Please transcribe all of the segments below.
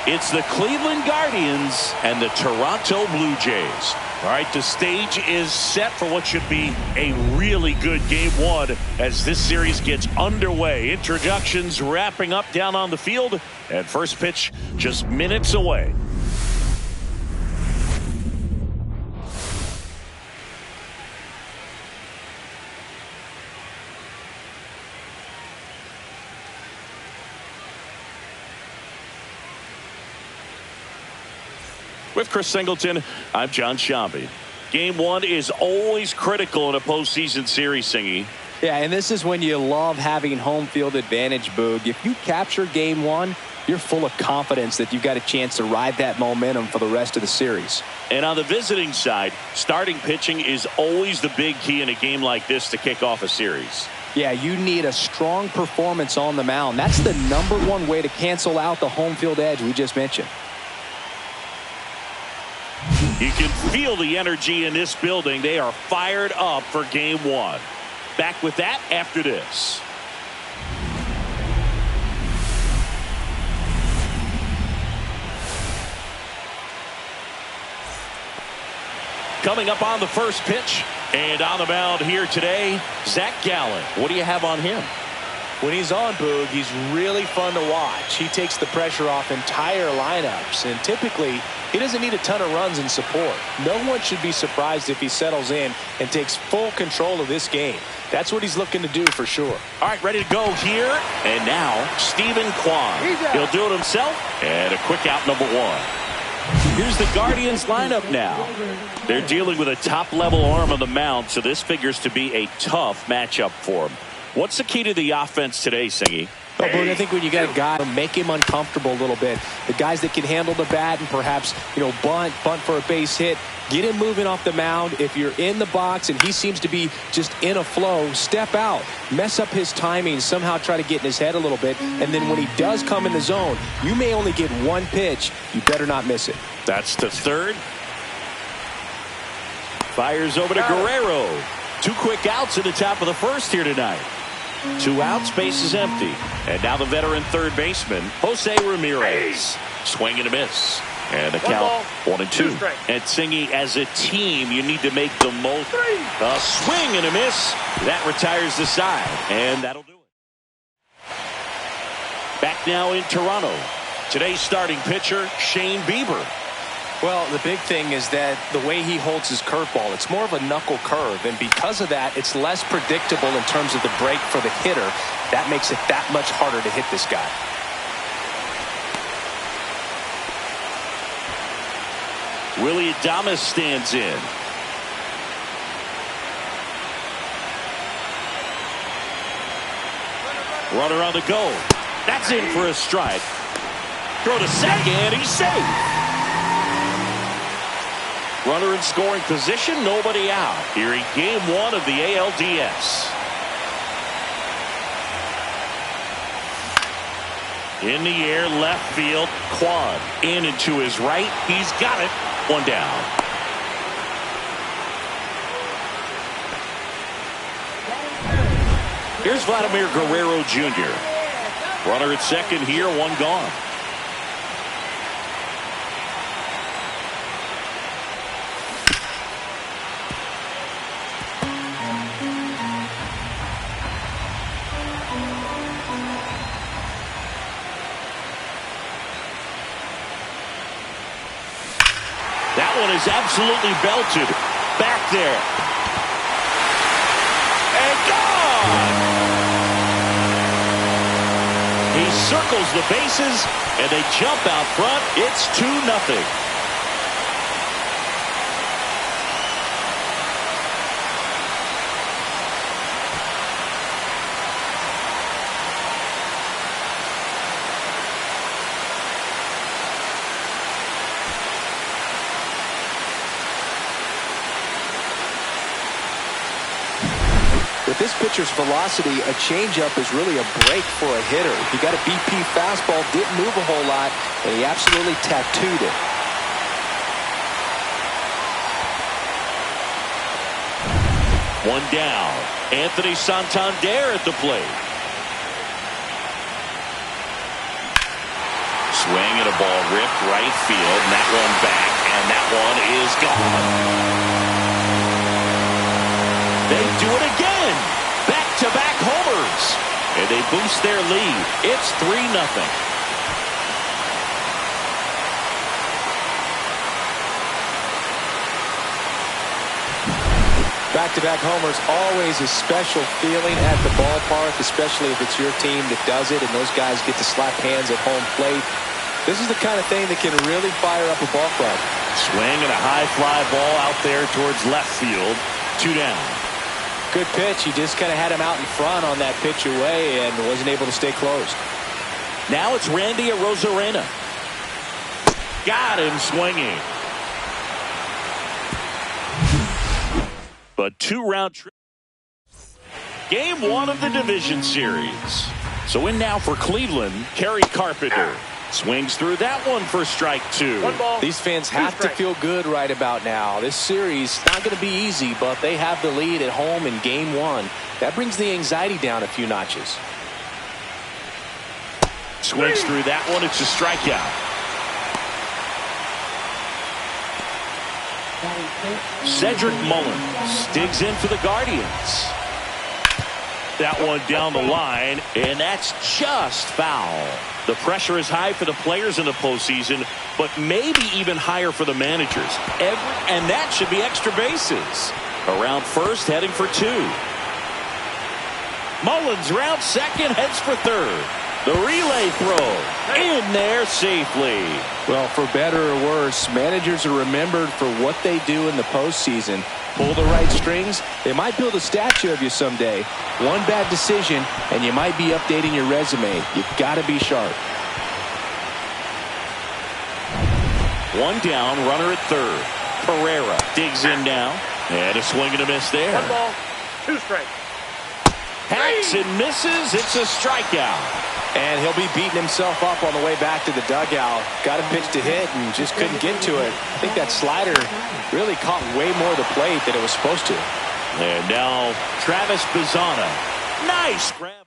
It's the Cleveland Guardians and the Toronto Blue Jays. All right, the stage is set for what should be a really good game one as this series gets underway. Introductions wrapping up down on the field, and first pitch just minutes away. With Chris Singleton, I'm John Shambi. Game one is always critical in a postseason series, Singy. Yeah, and this is when you love having home field advantage, Boog. If you capture game one, you're full of confidence that you've got a chance to ride that momentum for the rest of the series. And on the visiting side, starting pitching is always the big key in a game like this to kick off a series. Yeah, you need a strong performance on the mound. That's the #1 way to cancel out the home field edge we just mentioned. You can feel the energy in this building. They are fired up for game one. Back with that after this. Coming up on the first pitch, and on the mound here today, Zach Gallen. What do you have on him? When he's on, Boog, he's really fun to watch. He takes the pressure off entire lineups, and typically he doesn't need a ton of runs and support. No one should be surprised if he settles in and takes full control of this game. That's what he's looking to do for sure. All right, ready to go here. And now, Stephen Kwan. He'll do it himself. And a quick out, number one. Here's the Guardians lineup now. They're dealing with a top-level arm on the mound, so this figures to be a tough matchup for him. What's the key to the offense today, Singy? Oh, Boog, I think when you got a guy to make him uncomfortable a little bit, the guys that can handle the bat and perhaps, bunt for a base hit, get him moving off the mound. If you're in the box and he seems to be just in a flow, step out, mess up his timing, somehow try to get in his head a little bit. And then when he does come in the zone, you may only get one pitch. You better not miss it. That's the third. Fires over to Guerrero. 2 quick outs in the top of the first here tonight. 2 outs, base is empty. And now the veteran third baseman, Jose Ramirez. Swing and a miss. And the count 1-2. And Singy, as a team, you need to make the most. A swing and a miss. That retires the side. And that'll do it. Back now in Toronto. Today's starting pitcher, Shane Bieber. Well, the big thing is that the way he holds his curveball, it's more of a knuckle curve, and because of that, it's less predictable in terms of the break for the hitter. That makes it that much harder to hit this guy. Willie Adames stands in. Runner on the go. That's in for a strike. Throw to second, he's safe. Runner in scoring position, nobody out. Here in game one of the ALDS. In the air, left field, Kwan. In and to his right, he's got it. 1 down. Here's Vladimir Guerrero Jr. Runner at second here, 1 gone. That one is absolutely belted. Back there. And gone! He circles the bases, and they jump out front. It's 2-0. With this pitcher's velocity, a changeup is really a break for a hitter. He got a BP fastball, didn't move a whole lot, and he absolutely tattooed it. 1 down. Anthony Santander at the plate. Swing and a the ball ripped right field, and that one back, and that one is gone. They do it again. Back-to-back homers. And they boost their lead. It's 3-0. Back-to-back homers, always a special feeling at the ballpark, especially if it's your team that does it and those guys get to slap hands at home plate. This is the kind of thing that can really fire up a ball club. Swing and a high fly ball out there towards left field. 2 down. Good pitch. He just kind of had him out in front on that pitch away and wasn't able to stay closed. Now it's Randy Arozarena. Got him swinging. But 2-round trip. Game 1 of the division series. So in now for Cleveland, Kerry Carpenter. Swings through that one for strike 2. These fans have to feel good right about now. This series not going to be easy, but they have the lead at home in game 1. That brings the anxiety down a few notches. Swings through that one. It's a strikeout. Cedric Mullins digs in for the Guardians. That one down the line, and that's just foul. The pressure is high for the players in the postseason, but maybe even higher for the managers. And that should be extra bases. Around first, heading for 2. Mullins round second, heads for third. The relay throw in there safely. Well, for better or worse, managers are remembered for what they do in the postseason. Pull the right strings, they might build a statue of you someday. One bad decision, and you might be updating your resume. You've got to be sharp. 1 down, runner at third. Pereira digs in now. And a swing and a miss there. 1 ball, 2 strikes. Hacks and misses. It's a strikeout. And he'll be beating himself up on the way back to the dugout. Got a pitch to hit and just couldn't get to it. I think that slider really caught way more of the plate than it was supposed to. And now Travis Bazzana. Nice grab.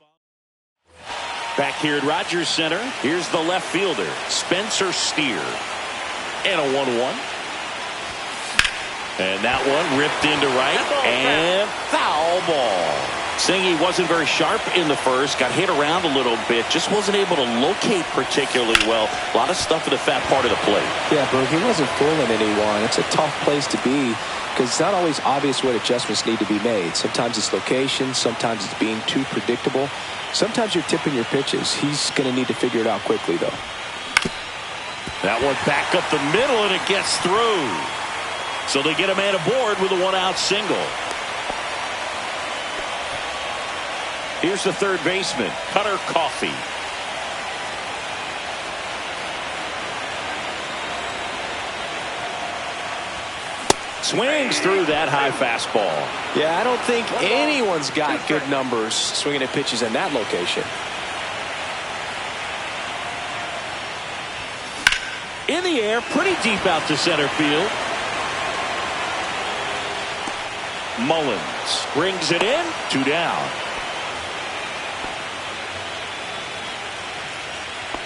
Back here at Rogers Center, here's the left fielder, Spencer Steer. And a 1-1. And that one ripped into right. And foul ball. Singy wasn't very sharp in the first, got hit around a little bit, just wasn't able to locate particularly well. A lot of stuff in the fat part of the plate. Yeah, Berg, he wasn't fooling anyone. It's a tough place to be because it's not always obvious what adjustments need to be made. Sometimes it's location, sometimes it's being too predictable. Sometimes you're tipping your pitches. He's going to need to figure it out quickly, though. That one back up the middle, and it gets through. So they get a man aboard with a 1-out single. Here's the third baseman, Cutter Coffey. Swings through that high fastball. Yeah, I don't think anyone's got good numbers swinging at pitches in that location. In the air, pretty deep out to center field. Mullins brings it in, 2 down.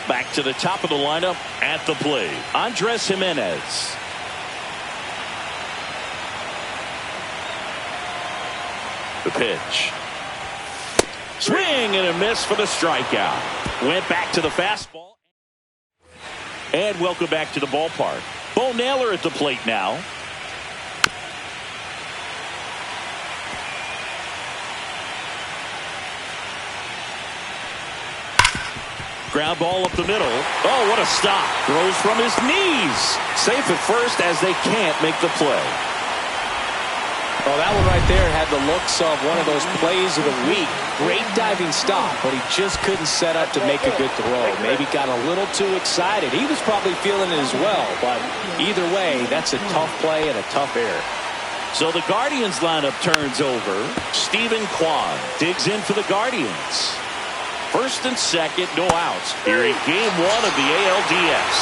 Back to the top of the lineup at the plate, Andres Jimenez. The pitch. Swing and a miss for the strikeout. Went back to the fastball. And welcome back to the ballpark. Bo Naylor at the plate now. Ground ball up the middle. Oh, what a stop. Throws from his knees. Safe at first as they can't make the play. Oh, that one right there had the looks of one of those plays of the week. Great diving stop, but he just couldn't set up to make a good throw. Maybe got a little too excited. He was probably feeling it as well, but either way, that's a tough play and a tough error. So the Guardians lineup turns over. Stephen Kwan digs in for the Guardians. First and second, no outs here in game 1 of the ALDS.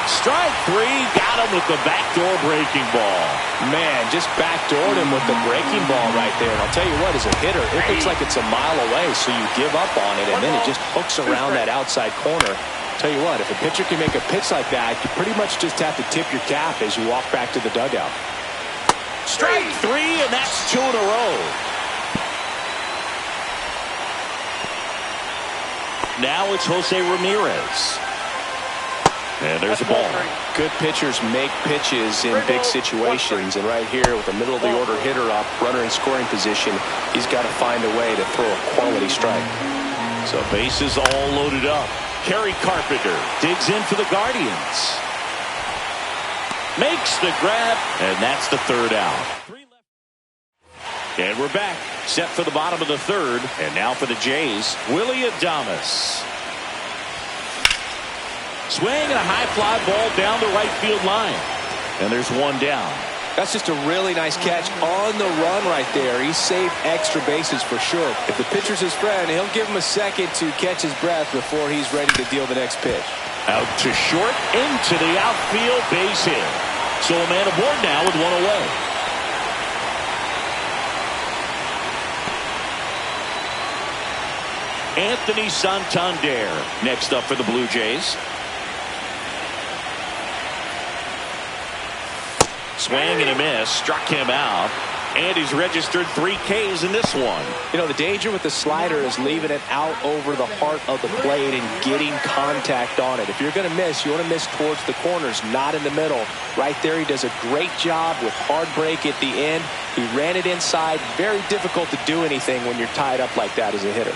Strike 3, got him with the backdoor breaking ball. Man, just backdoored him with the breaking ball right there. And I'll tell you what, as a hitter, it looks like it's a mile away, so you give up on it, and then it just hooks around that outside corner. Tell you what, if a pitcher can make a pitch like that, you pretty much just have to tip your cap as you walk back to the dugout. Strike three, and that's 2 in a row. Now it's Jose Ramirez. And there's a ball. Good pitchers make pitches in big situations, and right here with a middle-of-the-order hitter up, runner in scoring position, he's got to find a way to throw a quality strike. So bases all loaded up. Kerry Carpenter digs in for the Guardians. Makes the grab, and that's the third out. And we're back, set for the bottom of the third, and now for the Jays, Willie Adames. Swing and a high fly ball down the right field line. And there's one down. That's just a really nice catch on the run right there. He saved extra bases for sure. If the pitcher's his friend, he'll give him a second to catch his breath before he's ready to deal the next pitch. Out to short, into the outfield, base hit. So a man aboard now with one away. Anthony Santander next up for the Blue Jays. Swing and a miss, struck him out, and he's registered 3 Ks in this one. You know, the danger with the slider is leaving it out over the heart of the plate and getting contact on it. If you're going to miss, you want to miss towards the corners, not in the middle. Right there, he does a great job with hard break at the end. He ran it inside. Very difficult to do anything when you're tied up like that as a hitter.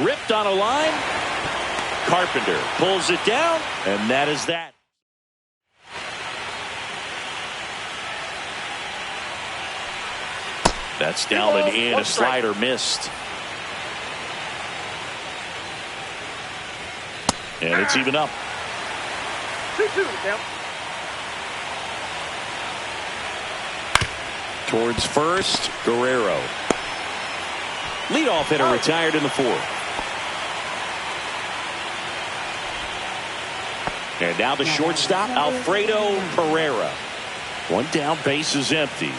Ripped on a line. Carpenter pulls it down, and that is that. That's down and in. A slider missed. And it's even up. 2-2 down. Towards first, Guerrero. Leadoff hitter retired in the fourth. And now the shortstop, Alfredo Pereira. One down, base is empty.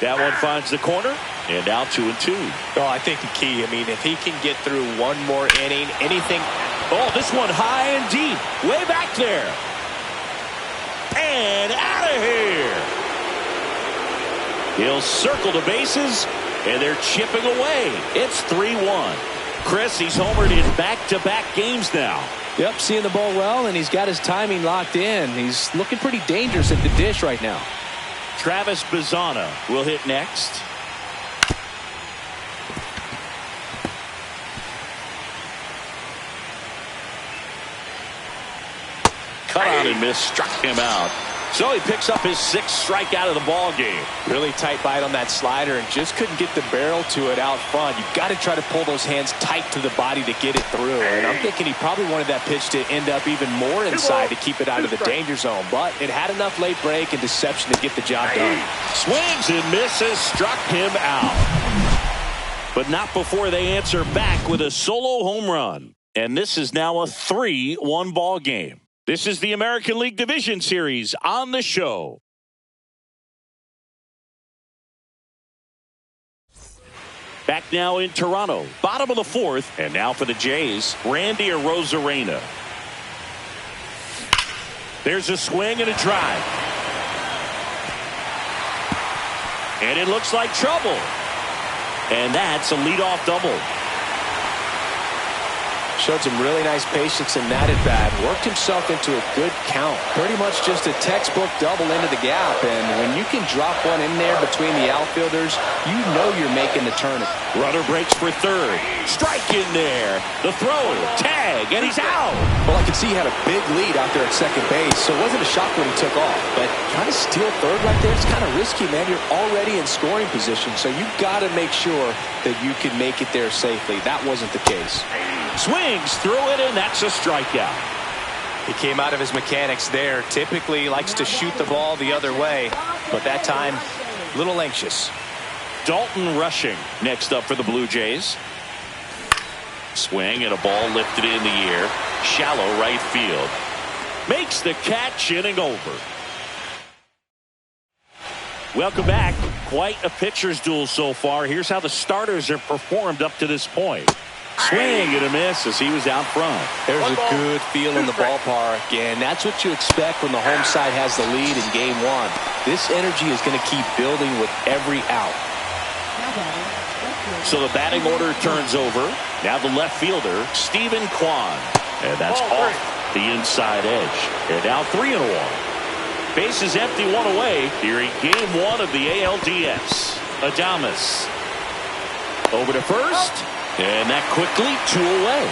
That one finds the corner, and now 2-2. Oh, I think the key, I mean, if he can get through one more inning, anything. Oh, this one high and deep, way back there. And out of here. He'll circle the bases, and they're chipping away. It's 3-1. Chris, he's homered in back-to-back games now. Yep, seeing the ball well, and he's got his timing locked in. He's looking pretty dangerous at the dish right now. Travis Bazzana will hit next. Cut out and miss, struck him out. So he picks up his 6th strikeout of the ball game. Really tight bite on that slider and just couldn't get the barrel to it out front. You've got to try to pull those hands tight to the body to get it through. And I'm thinking he probably wanted that pitch to end up even more inside to keep it out of the danger zone. But it had enough late break and deception to get the job done. Swings and misses, struck him out. But not before they answer back with a solo home run. And this is now a 3-1 ball game. This is the American League Division Series on the show. Back now in Toronto, bottom of the fourth, and now for the Jays, Randy Arozarena. There's a swing and a drive. And it looks like trouble. And that's a leadoff double. Showed some really nice patience in that at bat. Worked himself into a good count. Pretty much just a textbook double into the gap. And when you can drop one in there between the outfielders, you know you're making the tournament. Runner breaks for third. Strike in there. The throw, tag, and he's out. Well, I could see he had a big lead out there at second base, so it wasn't a shock when he took off. But trying to steal third right there, it's kind of risky, man. You're already in scoring position, so you've got to make sure that you can make it there safely. That wasn't the case. Swings through it, and that's a strikeout. He came out of his mechanics there. Typically he likes to shoot the ball the other way, but that time a little anxious. Dalton Rushing next up for the Blue Jays. Swing and a ball lifted in the air. Shallow right field. Makes the catch, inning over. Welcome back. Quite a pitcher's duel so far. Here's how the starters have performed up to this point. Swing and a miss as he was out front. There's a good feel in the ballpark, and that's what you expect when the home side has the lead in game one. This energy is going to keep building with every out. So the batting order turns over. Now the left fielder, Stephen Kwan. And that's off the inside edge. And now 3-1. Bases empty, one away here in game one of the ALDS. Adames over to first. And that quickly 2 away.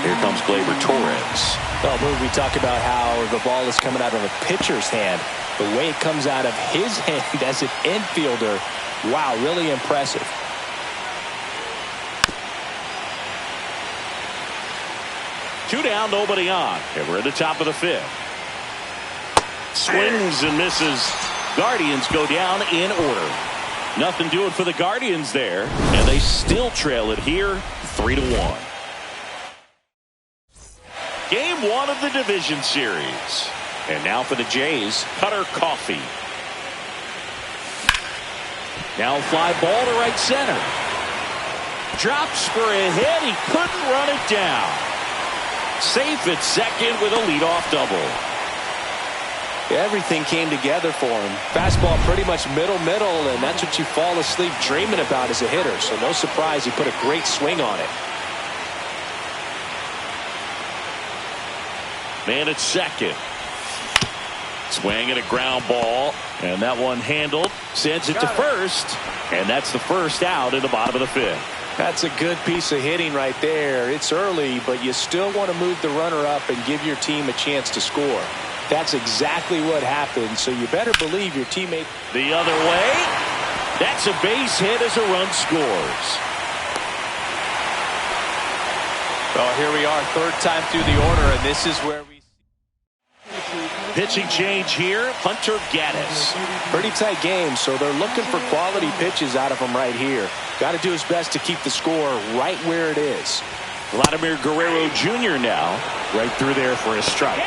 Here comes Gleyber Torres. Well, we talk about how the ball is coming out of a pitcher's hand. The way it comes out of his hand as an infielder, wow, really impressive. Two down, nobody on. And we're at the top of the fifth. Swings and misses. Guardians go down in order. Nothing doing for the Guardians there. And they still trail it here 3-1. Game one of the division series. And now for the Jays, Cutter Coffee. Now fly ball to right center. Drops for a hit. He couldn't run it down. Safe at second with a leadoff double. Everything came together for him. Fastball pretty much middle, and that's what you fall asleep dreaming about as a hitter. So no surprise he put a great swing on it. Man at second. Swing and a ground ball. And that one handled. Sends it to first. And that's the first out in the bottom of the fifth. That's a good piece of hitting right there. It's early, but you still want to move the runner up and give your team a chance to score. That's exactly what happened, so you better believe your teammate. The other way. That's a base hit as a run scores. Oh, here we are, third time through the order, and this is where we. Pitching change here, Hunter Gaddis. Pretty tight game, so they're looking for quality pitches out of him right here. Got to do his best to keep the score right where it is. Vladimir Guerrero Jr. now, right through there for a strike.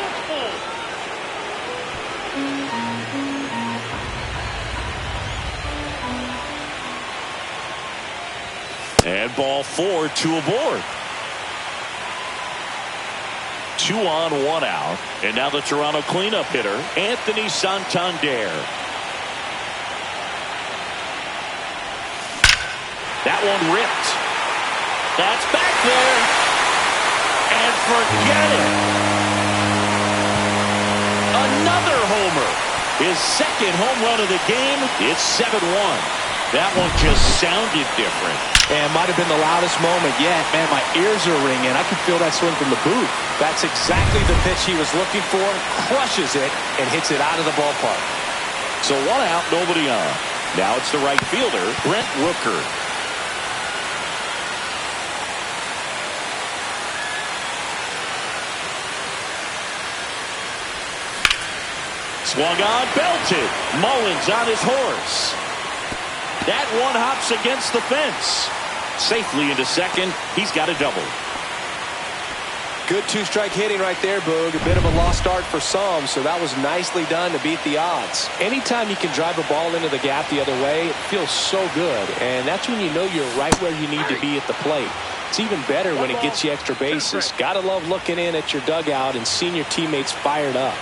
And ball 4, 2 aboard. 2 on, 1 out. And now the Toronto cleanup hitter, Anthony Santander. That one ripped. That's back there. And forget it. Another homer. His second home run of the game. It's 7-1. That one just sounded different. And might have been the loudest moment yet. Man, my ears are ringing. I can feel that swing from the booth. That's exactly the pitch he was looking for. Crushes it and hits it out of the ballpark. So 1 out, nobody on. Now it's the right fielder, Brent Rooker. Swung on, belted. Mullins on his horse. That one hops against the fence. Safely into second. He's got a double. Good two-strike hitting right there, Boog. A bit of a lost start for some, so that was nicely done to beat the odds. Anytime you can drive a ball into the gap the other way, it feels so good, and that's when you know you're right where you need to be at the plate. It's even better when it gets you extra bases. Gotta love looking in at your dugout and seeing your teammates fired up.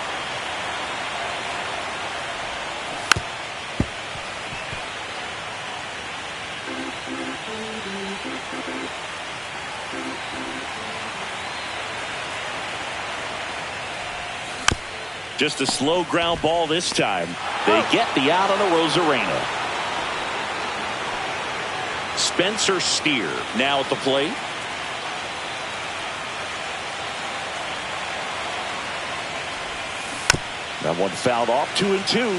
Just a slow ground ball this time. They get the out on the Rosarena. Spencer Steer now at the plate. That one fouled off, 2-2.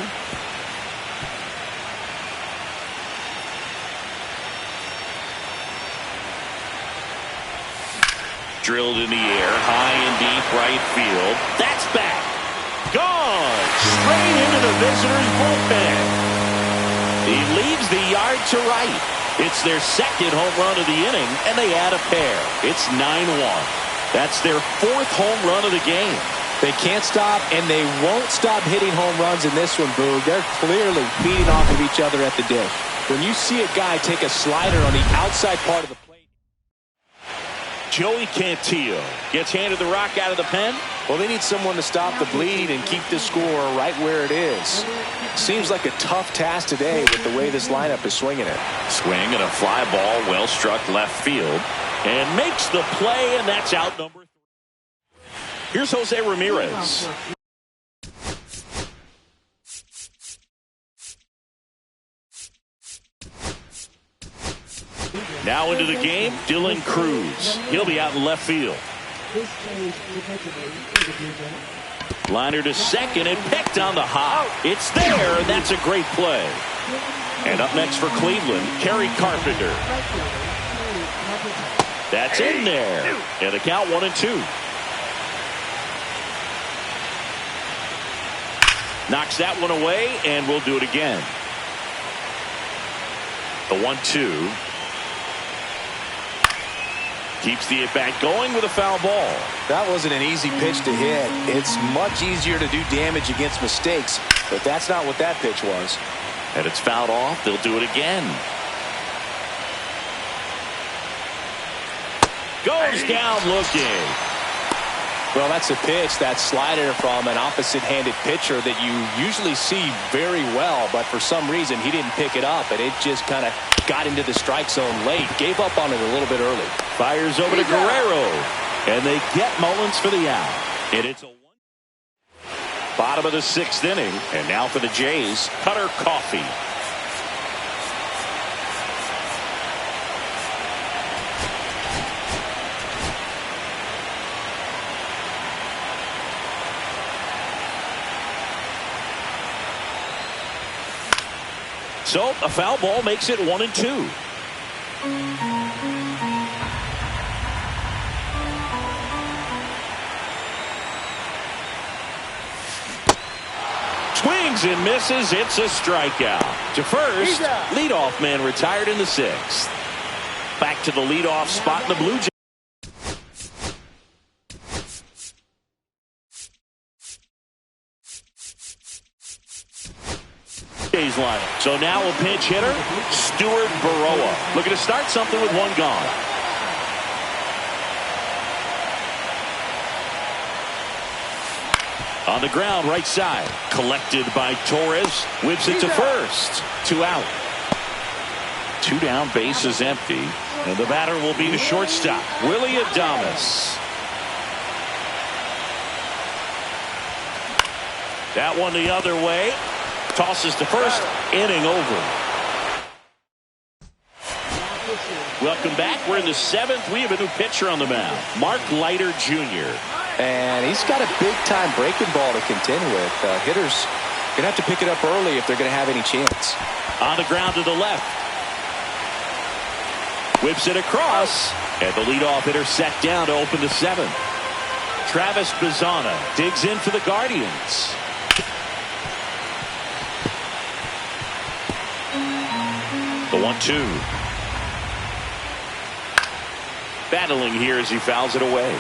Drilled in the air, high and deep right field. That's back. Gone. Straight into the visitor's bullpen. He leaves the yard to right. It's their second home run of the inning, and they add a pair. It's 9-1. That's their 4th home run of the game. They can't stop, and they won't stop hitting home runs in this one, Boog. They're clearly feeding off of each other at the dish. When you see a guy take a slider on the outside part of the plate. Joey Cantillo gets handed the rock out of the pen. Well, they need someone to stop the bleed and keep the score right where it is. Seems like a tough task today with the way this lineup is swinging it. Swing and a fly ball, well struck left field, and makes the play, and that's out number 3. Here's Jose Ramirez. Now into the game, Dylan Cruz. He'll be out in left field. Liner to second and picked on the hop. It's there, and that's a great play. And up next for Cleveland, Kerry Carpenter. That's in there. And the count 1-2. Knocks that one away, and we'll do it again. The 1-2. Keeps the at-bat going with a foul ball. That wasn't an easy pitch to hit. It's much easier to do damage against mistakes, but that's not what that pitch was. And it's fouled off. They'll do it again. Goes down looking. Well, that's a pitch, that slider from an opposite-handed pitcher that you usually see very well, but for some reason he didn't pick it up, and it just kind of got into the strike zone late. Gave up on it a little bit early. Fires over to Guerrero, and they get Mullins for the out. And it's a bottom of the 6th inning, and now for the Jays, Cutter Coffee. So a foul ball makes it 1-2. Swings and misses. It's a strikeout. To first, leadoff man retired in the 6th. Back to the leadoff spot in the Blue Jays. Lineup. So now a pinch hitter, Stuart Baroa, looking to start something with one gone. On the ground, right side, collected by Torres, whips it to first. 2 out. 2 down, base is empty, and the batter will be the shortstop, Willie Adames. That one the other way. Tosses to first, inning over. Welcome back. We're in the 7th. We have a new pitcher on the mound, Mark Leiter Jr. And he's got a big-time breaking ball to contend with. Hitters going to have to pick it up early if they're going to have any chance. On the ground to the left. Whips it across, and the leadoff hitter set down to open the 7th. Travis Bazzana digs in for the Guardians. The 1-2. Battling here as he fouls it away.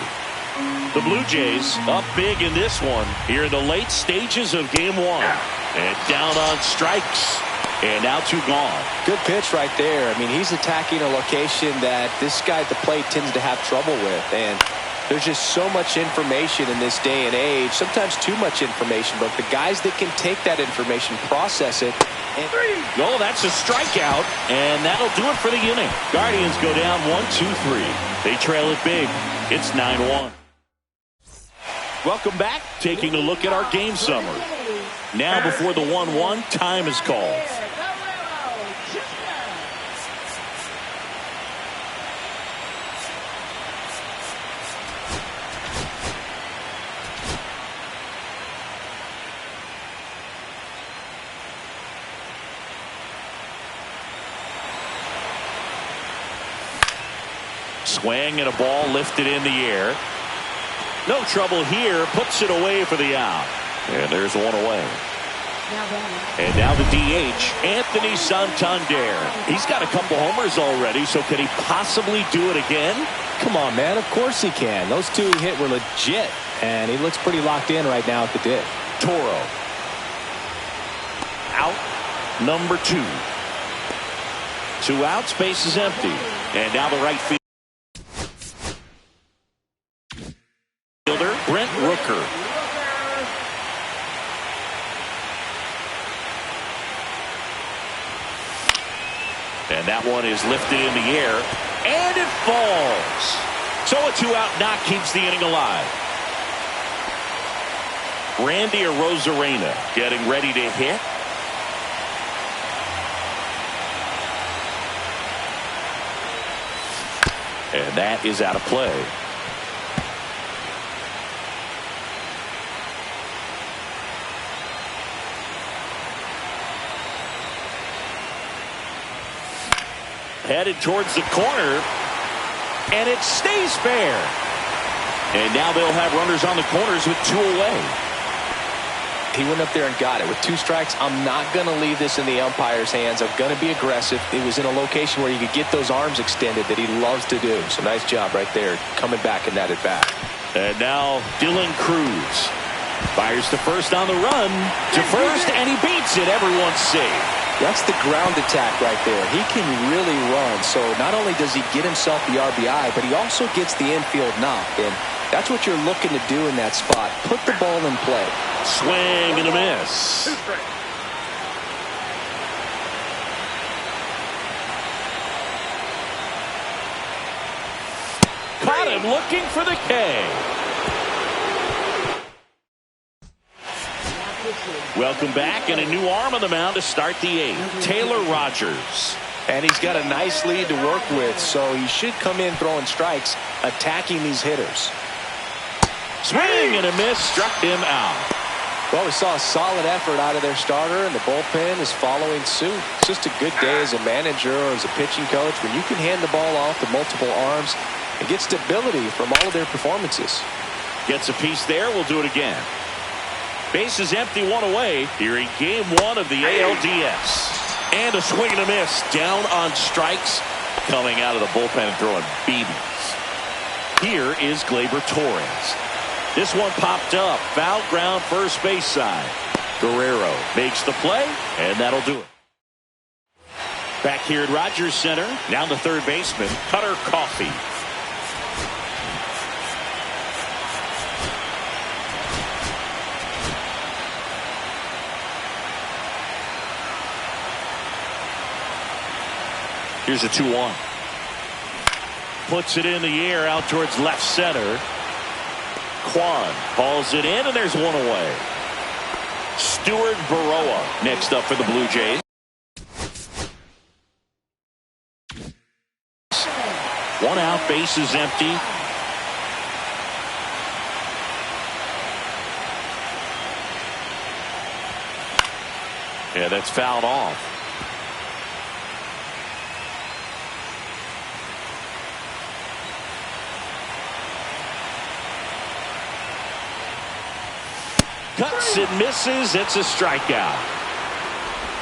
The Blue Jays up big in this one here in the late stages of game 1. And down on strikes. And now 2 gone. Good pitch right there. I mean, he's attacking a location that this guy at the plate tends to have trouble with. And there's just so much information in this day and age. Sometimes too much information. But the guys that can take that information, process it. Oh, that's a strikeout, and that'll do it for the inning. Guardians go down 1-2-3. They trail it big. It's 9-1. Welcome back. Taking a look at our game summary. Now before the 1-1, time is called. Swing and a ball lifted in the air. No trouble here. Puts it away for the out. And there's one away. And now the DH, Anthony Santander. He's got a couple homers already, so can he possibly do it again? Come on, man. Of course he can. Those 2 he hit were legit. And he looks pretty locked in right now at the dig. Toro. Out number 2. 2 outs, base is empty. And now the right field. And that one is lifted in the air, and it falls. So a 2-out knock keeps the inning alive. Randy Arozarena getting ready to hit. And that is out of play. Headed towards the corner, and it stays fair. And now they'll have runners on the corners with 2 away. He went up there and got it. With 2 strikes, I'm not going to leave this in the umpire's hands. I'm going to be aggressive. It was in a location where you could get those arms extended that he loves to do. So nice job right there coming back in that at bat. And now Dylan Cruz fires to first on the run. To first, and he beats it. Everyone's safe. That's the ground attack right there. He can really run. So not only does he get himself the RBI, but he also gets the infield knock. And that's what you're looking to do in that spot. Put the ball in play. Swing and a miss. Caught him looking for the K. Welcome back, and a new arm on the mound to start the 8th. Taylor Rogers. And he's got a nice lead to work with, so he should come in throwing strikes, attacking these hitters. Swing and a miss, struck him out. Well, we saw a solid effort out of their starter, and the bullpen is following suit. It's just a good day as a manager or as a pitching coach when you can hand the ball off to multiple arms and get stability from all of their performances. Gets a piece there. We'll do it again. Bases empty, 1 away here in Game 1 of the ALDS. And a swing and a miss down on strikes, coming out of the bullpen and throwing BBs. Here is Gleyber Torres. This one popped up. Foul ground, first base side. Guerrero makes the play, and that'll do it. Back here at Rogers Center, now the third baseman, Cutter Coffey. Here's a 2-1. Puts it in the air out towards left center. Kwan hauls it in, and there's 1 away. Stuart Baroa next up for the Blue Jays. One out, bases empty. Yeah, that's fouled off. Cuts and misses. It's a strikeout.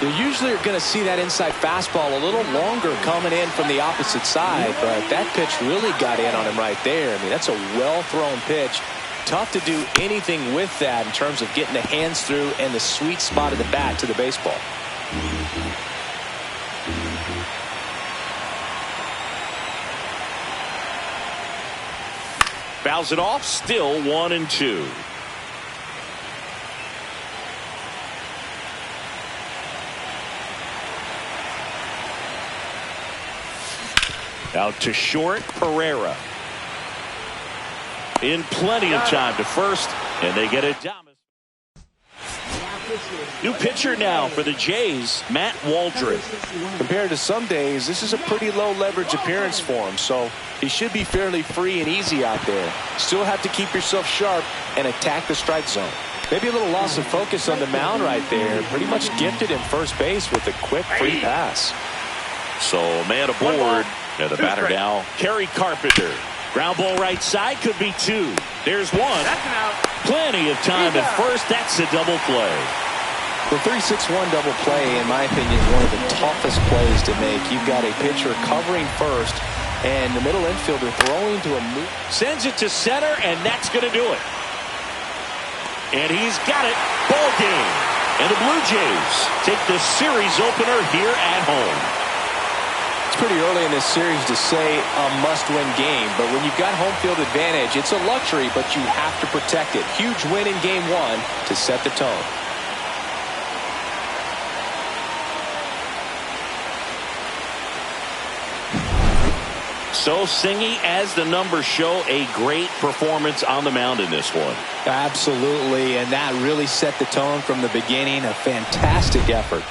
You usually are going to see that inside fastball a little longer coming in from the opposite side, but that pitch really got in on him right there. I mean, that's a well-thrown pitch. Tough to do anything with that in terms of getting the hands through and the sweet spot of the bat to the baseball. Fouls it off. Still 1-2. Out to short, Pereira. In plenty of time to first, and they get it down. New pitcher now for the Jays, Matt Waldron. Compared to some days, this is a pretty low leverage appearance for him, so he should be fairly free and easy out there. Still have to keep yourself sharp and attack the strike zone. Maybe a little loss of focus on the mound right there. Pretty much gifted in first base with a quick free pass. So man aboard. And the batter now, Kerry Carpenter. Ground ball right side, could be 2. There's 1. That's an out. Plenty of time at first. That's a double play. The 3-6-1 double play, in my opinion, is one of the toughest plays to make. You've got a pitcher covering first, and the middle infielder throwing to a move. Sends it to center, and that's going to do it. And he's got it. Ball game. And the Blue Jays take the series opener here at home. It's pretty early in this series to say a must-win game, but when you've got home field advantage, it's a luxury, but you have to protect it. Huge win in Game 1 to set the tone. So, Singy, as the numbers show, a great performance on the mound in this one. Absolutely, and that really set the tone from the beginning. A fantastic effort.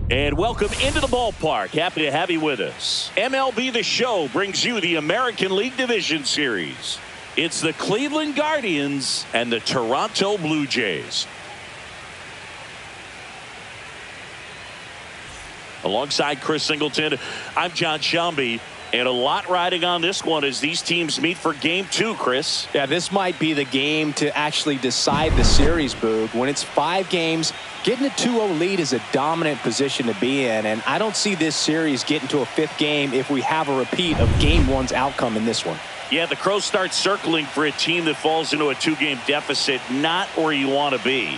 And welcome into the ballpark. Happy to have you with us. MLB The Show brings you the American League Division Series. It's the Cleveland Guardians and the Toronto Blue Jays. Alongside Chris Singleton, I'm John Shambi. And a lot riding on this one as these teams meet for game 2, Chris. Yeah, this might be the game to actually decide the series, Boog. When it's 5 games, getting a 2-0 lead is a dominant position to be in. And I don't see this series getting to a 5th game if we have a repeat of game 1's outcome in this one. Yeah, the Crows start circling for a team that falls into a 2-game deficit, not where you want to be.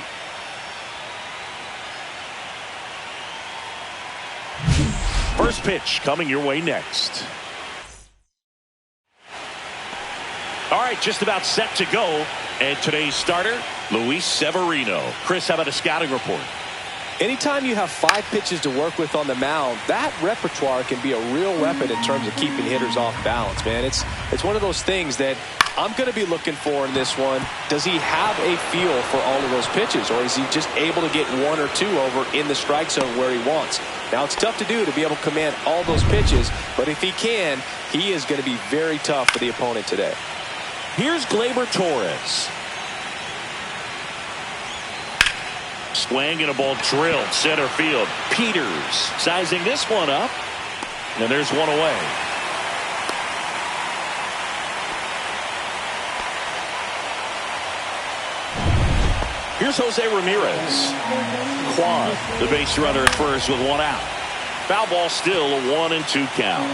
First pitch coming your way next. All right, just about set to go. And today's starter, Luis Severino. Chris, how about a scouting report? Anytime you have 5 pitches to work with on the mound, that repertoire can be a real weapon in terms of keeping hitters off balance, man. It's one of those things that I'm going to be looking for in this one. Does he have a feel for all of those pitches, or is he just able to get 1 or 2 over in the strike zone where he wants? Now, it's tough to do to be able to command all those pitches, but if he can, he is going to be very tough for the opponent today. Here's Gleyber Torres. Swing and a ball drilled center field. Peters sizing this one up. And there's one away. Here's Jose Ramirez. Kwan, the base runner at first with 1 out. Foul ball still a 1-2 count.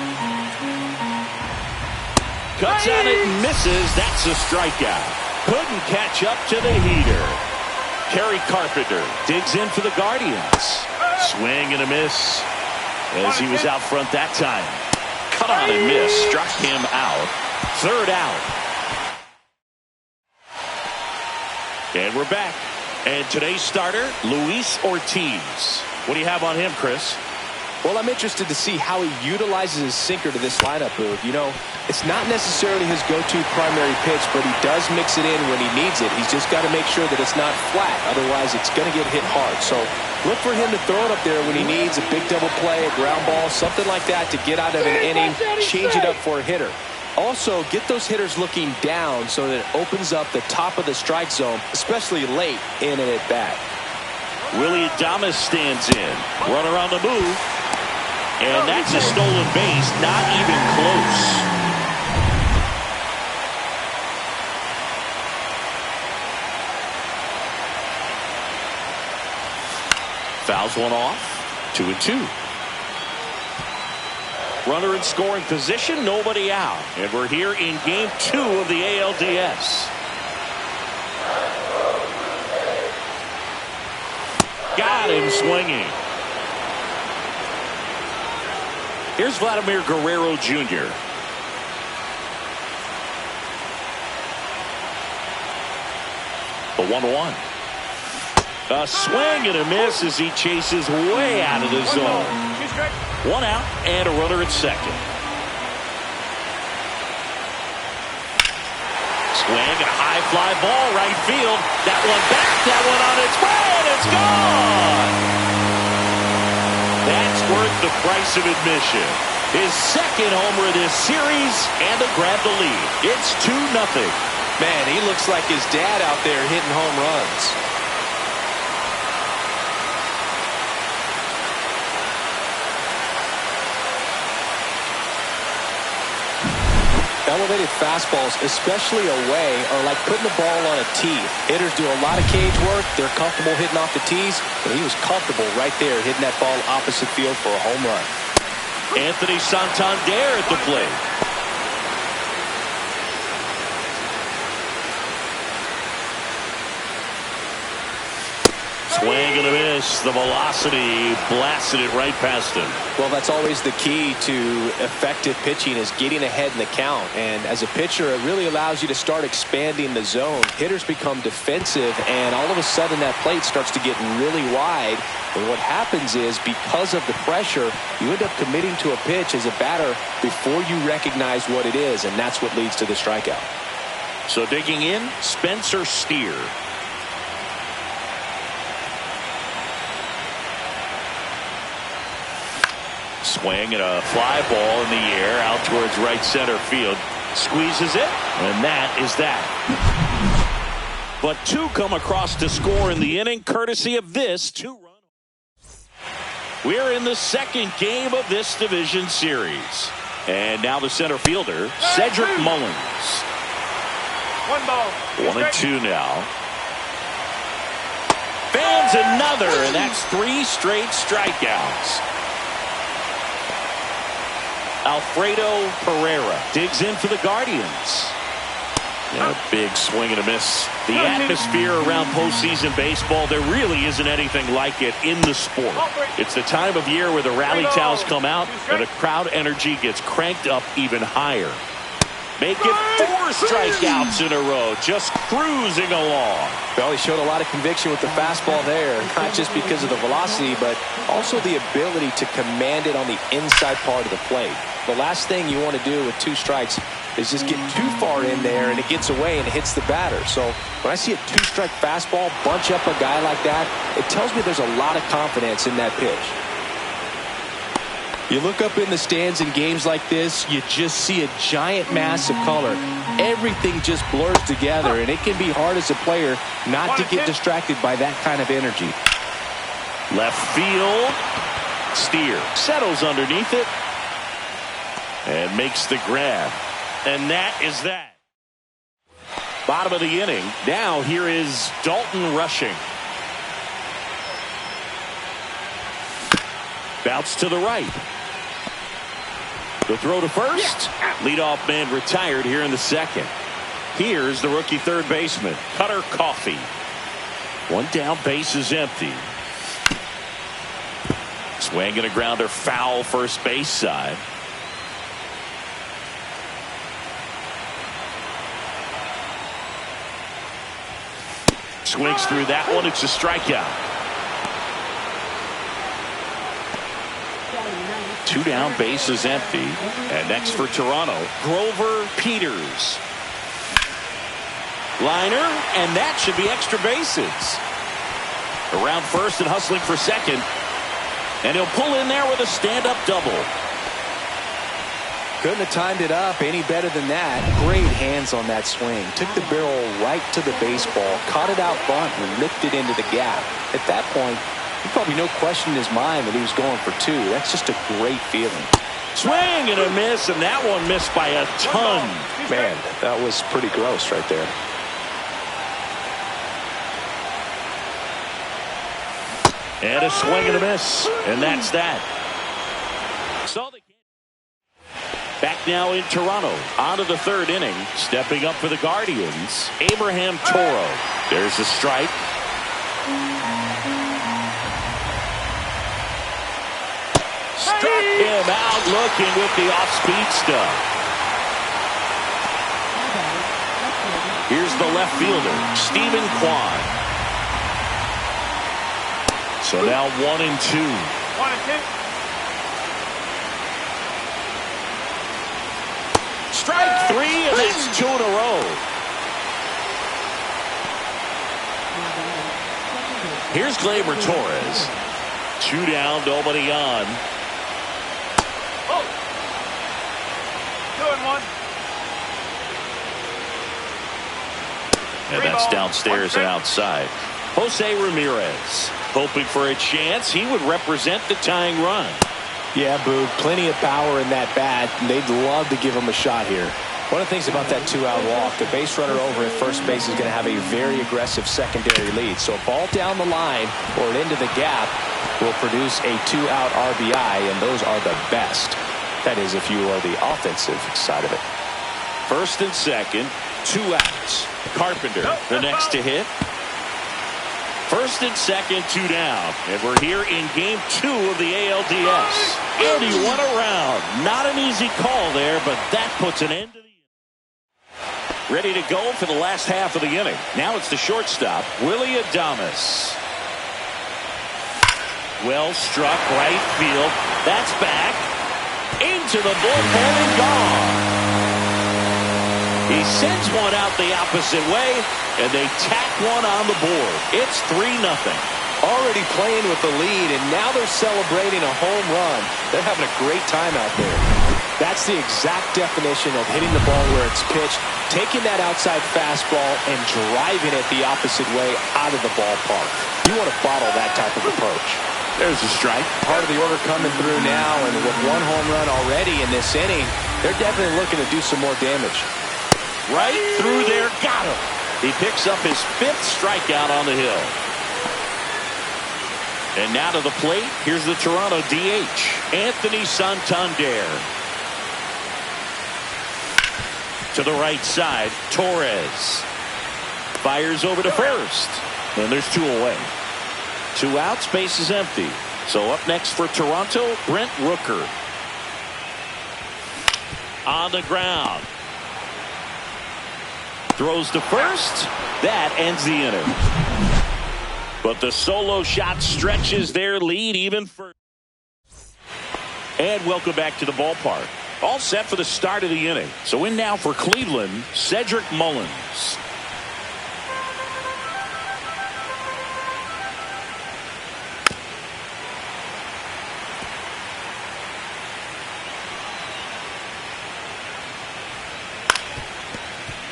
Cuts on it and misses. That's a strikeout. Couldn't catch up to the heater. Kerry Carpenter digs in for the Guardians. Swing and a miss as he was out front that time. Cut on and miss. Struck him out. 3rd out. And we're back. And today's starter, Luis Ortiz. What do you have on him, Chris? Well, I'm interested to see how he utilizes his sinker to this lineup, Boog. You know, it's not necessarily his go-to primary pitch, but he does mix it in when he needs it. He's just got to make sure that it's not flat. Otherwise, it's going to get hit hard. So look for him to throw it up there when he needs a big double play, a ground ball, something like that to get out of an inning, change it up for a hitter. Also, get those hitters looking down so that it opens up the top of the strike zone, especially late in an at-bat. Willie Adames stands in. Runner on the move. And that's a stolen base. Not even close. Fouls one off. 2-2. Runner in scoring position, nobody out. And we're here in game 2 of the ALDS. Got him swinging. Here's Vladimir Guerrero Jr. The 1-1. A swing and a miss as he chases way out of the zone. 1 out and a runner at second. Swing and a high fly ball right field. That one back, that one on its way, and it's gone. That's worth the price of admission. His second homer of this series, and to grab the lead. It's 2-0. Man, he looks like his dad out there hitting home runs. Elevated fastballs, especially away, are like putting the ball on a tee. Hitters do a lot of cage work. They're comfortable hitting off the tees, but he was comfortable right there hitting that ball opposite field for a home run. Anthony Santander at the plate. Swing and a miss. The velocity blasted it right past him. Well, that's always the key to effective pitching, is getting ahead in the count. And as a pitcher, it really allows you to start expanding the zone. Hitters become defensive, and all of a sudden that plate starts to get really wide. And what happens is, because of the pressure, you end up committing to a pitch as a batter before you recognize what it is, and that's what leads to the strikeout. So digging in, Spencer Steer. Swing and a fly ball in the air out towards right center field. Squeezes it, and that is that. But 2 come across to score in the inning, courtesy of this 2-run. We're in the second game of this division series. And now the center fielder, Cedric Mullins. 1 ball. 1-2 now. Fans another, and that's 3 straight strikeouts. Alfredo Pereira digs in for the Guardians. Yeah, a big swing and a miss. The atmosphere around postseason baseball, there really isn't anything like it in the sport. It's the time of year where the rally towels come out and the crowd energy gets cranked up even higher. Make it 4 strikeouts in a row, just cruising along. Well, he showed a lot of conviction with the fastball there, not just because of the velocity, but also the ability to command it on the inside part of the plate. The last thing you want to do with 2 strikes is just get too far in there and it gets away and it hits the batter. So when I see a 2-strike fastball bunch up a guy like that, it tells me there's a lot of confidence in that pitch. You look up in the stands in games like this, you just see a giant mass of color. Everything just blurs together, and it can be hard as a player not to get distracted by that kind of energy. Left field. Steer settles underneath it and makes the grab. And that is that. Bottom of the inning. Now here is Dalton Rushing. Bounce to the right. The throw to first. Leadoff man retired here in the second. Here's the rookie third baseman, Cutter Coffey. 1 down, base is empty. Swing and a grounder foul first base side. Swings through that one. It's a strikeout. 2 down, base is empty. And next for Toronto, Grover Peters. Liner, and that should be extra bases. Around first and hustling for second. And he'll pull in there with a stand-up double. Couldn't have timed it up any better than that. Great hands on that swing. Took the barrel right to the baseball, caught it out front, and lifted into the gap. At that point, probably no question in his mind that he was going for 2. That's just a great feeling. Swing and a miss, and that one missed by a ton. Man, that was pretty gross right there. And a swing and a miss, and that's that. So now in Toronto. On to the third inning. Stepping up for the Guardians, Abraham Toro. There's the strike. Struck him out looking with the off-speed stuff. Here's the left fielder, Stephen Kwan. So now 1-2. 1-2. Strike three, and that's 2 in a row. Here's Gleyber Torres. 2 down, nobody on. 2-1. And that's downstairs and outside. Jose Ramirez hoping for a chance. He would represent the tying run. Yeah, Boog, plenty of power in that bat. They'd love to give him a shot here. One of the things about that 2-out walk, the base runner over at first base is going to have a very aggressive secondary lead. So a ball down the line or into the gap will produce a 2-out RBI, and those are the best. That is, if you are the offensive side of it. First and second, 2 outs. Carpenter, the next to hit. First and second, 2 down. And we're here in game 2 of the ALDS. And he went around. Not an easy call there, but that puts an end to the inning. Ready to go for the last half of the inning. Now it's the shortstop, Willie Adames. Well struck, right field. That's back. Into the bullpen and gone. He sends one out the opposite way, and they tack one on the board. It's 3-0. Already playing with the lead, and now they're celebrating a home run. They're having a great time out there. That's the exact definition of hitting the ball where it's pitched, taking that outside fastball and driving it the opposite way out of the ballpark. You want to bottle that type of approach. There's a strike. Part of the order coming through now, and with 1 home run already in this inning, they're definitely looking to do some more damage. Right through there, got him. He picks up his 5th strikeout on the hill. And now to the plate, here's the Toronto DH, Anthony Santander. To the right side, Torres. Fires over to first. And there's 2 away. 2 outs, base is empty. So up next for Toronto, Brent Rooker. On the ground. Throws to first. That ends the inning. But the solo shot stretches their lead even further. And welcome back to the ballpark. All set for the start of the inning. So in now for Cleveland, Cedric Mullins.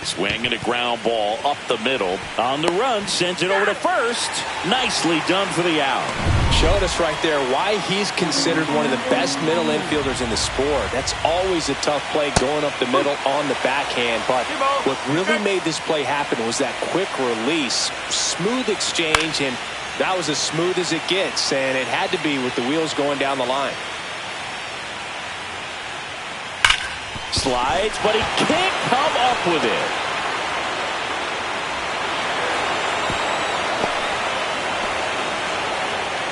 Swing and a ground ball up the middle. On the run, sends it over to first. Nicely done for the out. Showed us right there why he's considered one of the best middle infielders in the sport. That's always a tough play going up the middle on the backhand. But what really made this play happen was that quick release. Smooth exchange, and that was as smooth as it gets. And it had to be with the wheels going down the line. Slides, but he can't come up with it.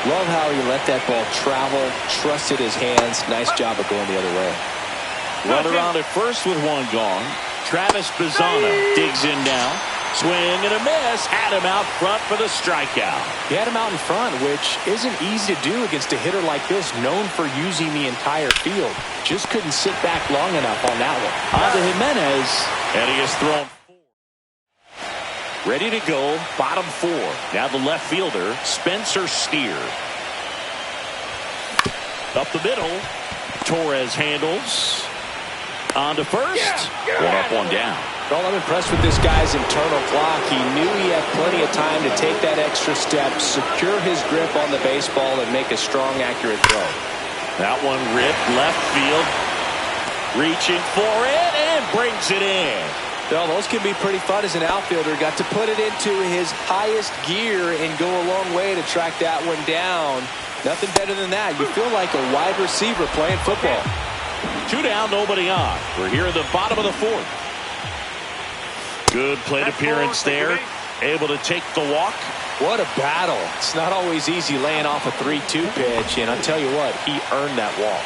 Love how he let that ball travel, trusted his hands. Nice job of going the other way. Runner on at first with 1 gone. Travis Bazzana digs in now. Swing and a miss. Had him out front for the strikeout. He had him out in front, which isn't easy to do against a hitter like this, known for using the entire field. Just couldn't sit back long enough on that one. On to Jimenez, and he has thrown 4. Ready to go, bottom 4. Now the left fielder, Spencer Steer. Up the middle, Torres handles. On to first. 1 up, 1 down. Well, I'm impressed with this guy's internal clock. He knew he had plenty of time to take that extra step, secure his grip on the baseball, and make a strong, accurate throw. That one ripped left field. Reaching for it and brings it in. Well, those can be pretty fun as an outfielder. Got to put it into his highest gear and go a long way to track that one down. Nothing better than that. You feel like a wide receiver playing football. Two down, nobody on. We're here in the bottom of the fourth. Good plate appearance there. Able to take the walk. What a battle. It's not always easy laying off a 3-2 pitch, and I'll tell you what, he earned that walk.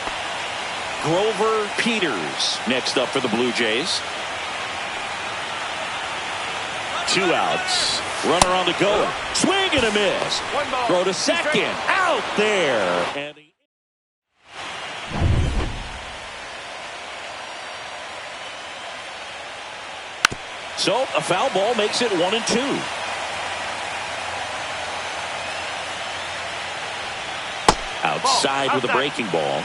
Grover Peters next up for the Blue Jays. 2 outs. Runner on the go. Swing and a miss. Throw to second. Out there. And so a foul ball makes it 1-2. Outside with a breaking ball.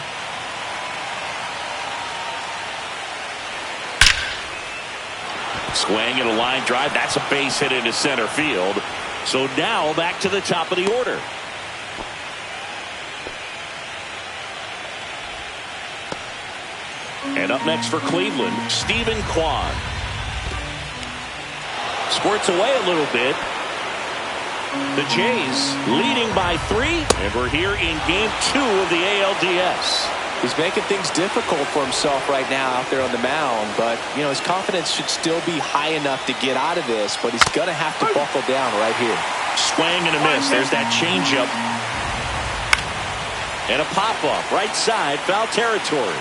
Swing and a line drive. That's a base hit into center field. So now back to the top of the order. And up next for Cleveland, Stephen Kwan. Squirts away a little bit. The Jays leading by 3, and we're here in game 2 of the ALDS. He's making things difficult for himself right now out there on the mound, but you know his confidence should still be high enough to get out of this, but he's gonna have to buckle down right here. Swing and a miss. There's that changeup. And a pop-up right side, foul territory.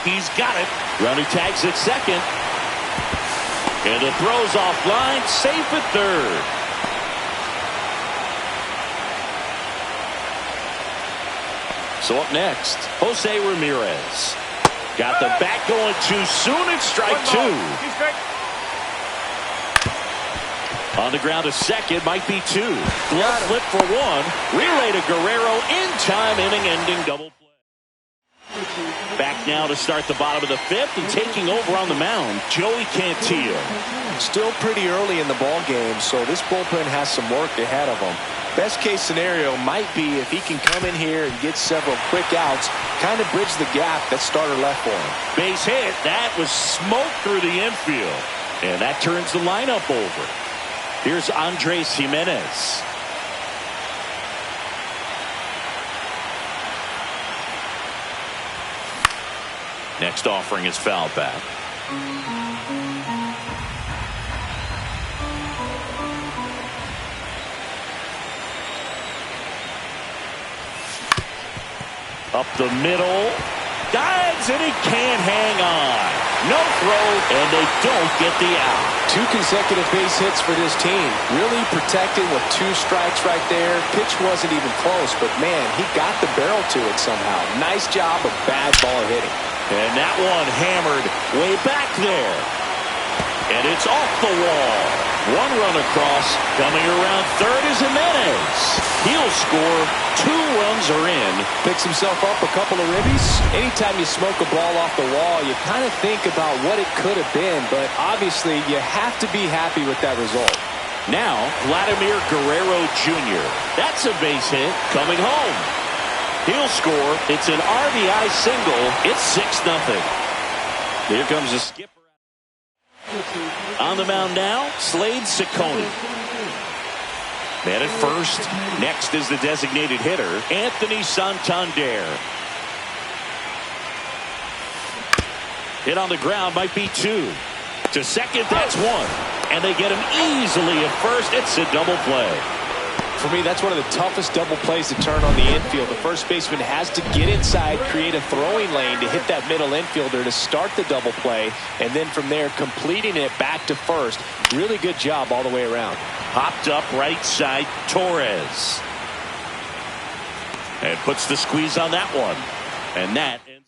He's got it. Runner tags at second. And the throw's offline, safe at third. So up next, Jose Ramirez. Got the bat going too soon. It's strike 2. On the ground to second, might be 2. Glove flip for 1. Relay to Guerrero in time, inning-ending double play. Back now to start the bottom of the 5th, and taking over on the mound, Joey Cantillo. Still pretty early in the ball game, so this bullpen has some work ahead of them. Best case scenario might be if he can come in here and get several quick outs, kind of bridge the gap that starter left for him. Base hit. That was smoke through the infield. And that turns the lineup over. Here's Andres Jimenez. Next offering is foul back. Up the middle. Dives, and he can't hang on. No throw, and they don't get the out. 2 consecutive base hits for this team. Really protected with 2 strikes right there. Pitch wasn't even close, but man, he got the barrel to it somehow. Nice job of bad ball hitting. And that one hammered way back there. And it's off the wall. 1 run across. Coming around third is Jimenez. He'll score. 2 runs are in. Picks himself up a couple of ribbies. Anytime you smoke a ball off the wall, you kind of think about what it could have been, but obviously you have to be happy with that result. Now, Vladimir Guerrero Jr. That's a base hit coming home. He'll score. It's an RBI single. It's 6-0. Here comes the skipper. On the mound now, Slade Ciccone. Man at first. Next is the designated hitter, Anthony Santander. Hit on the ground, might be 2. To second, that's 1. And they get him easily at first. It's a double play. For me, that's one of the toughest double plays to turn on the infield. The first baseman has to get inside, create a throwing lane to hit that middle infielder to start the double play, and then from there completing it back to first. Really good job all the way around. Popped up right side, Torres. And puts the squeeze on that one. And that ends.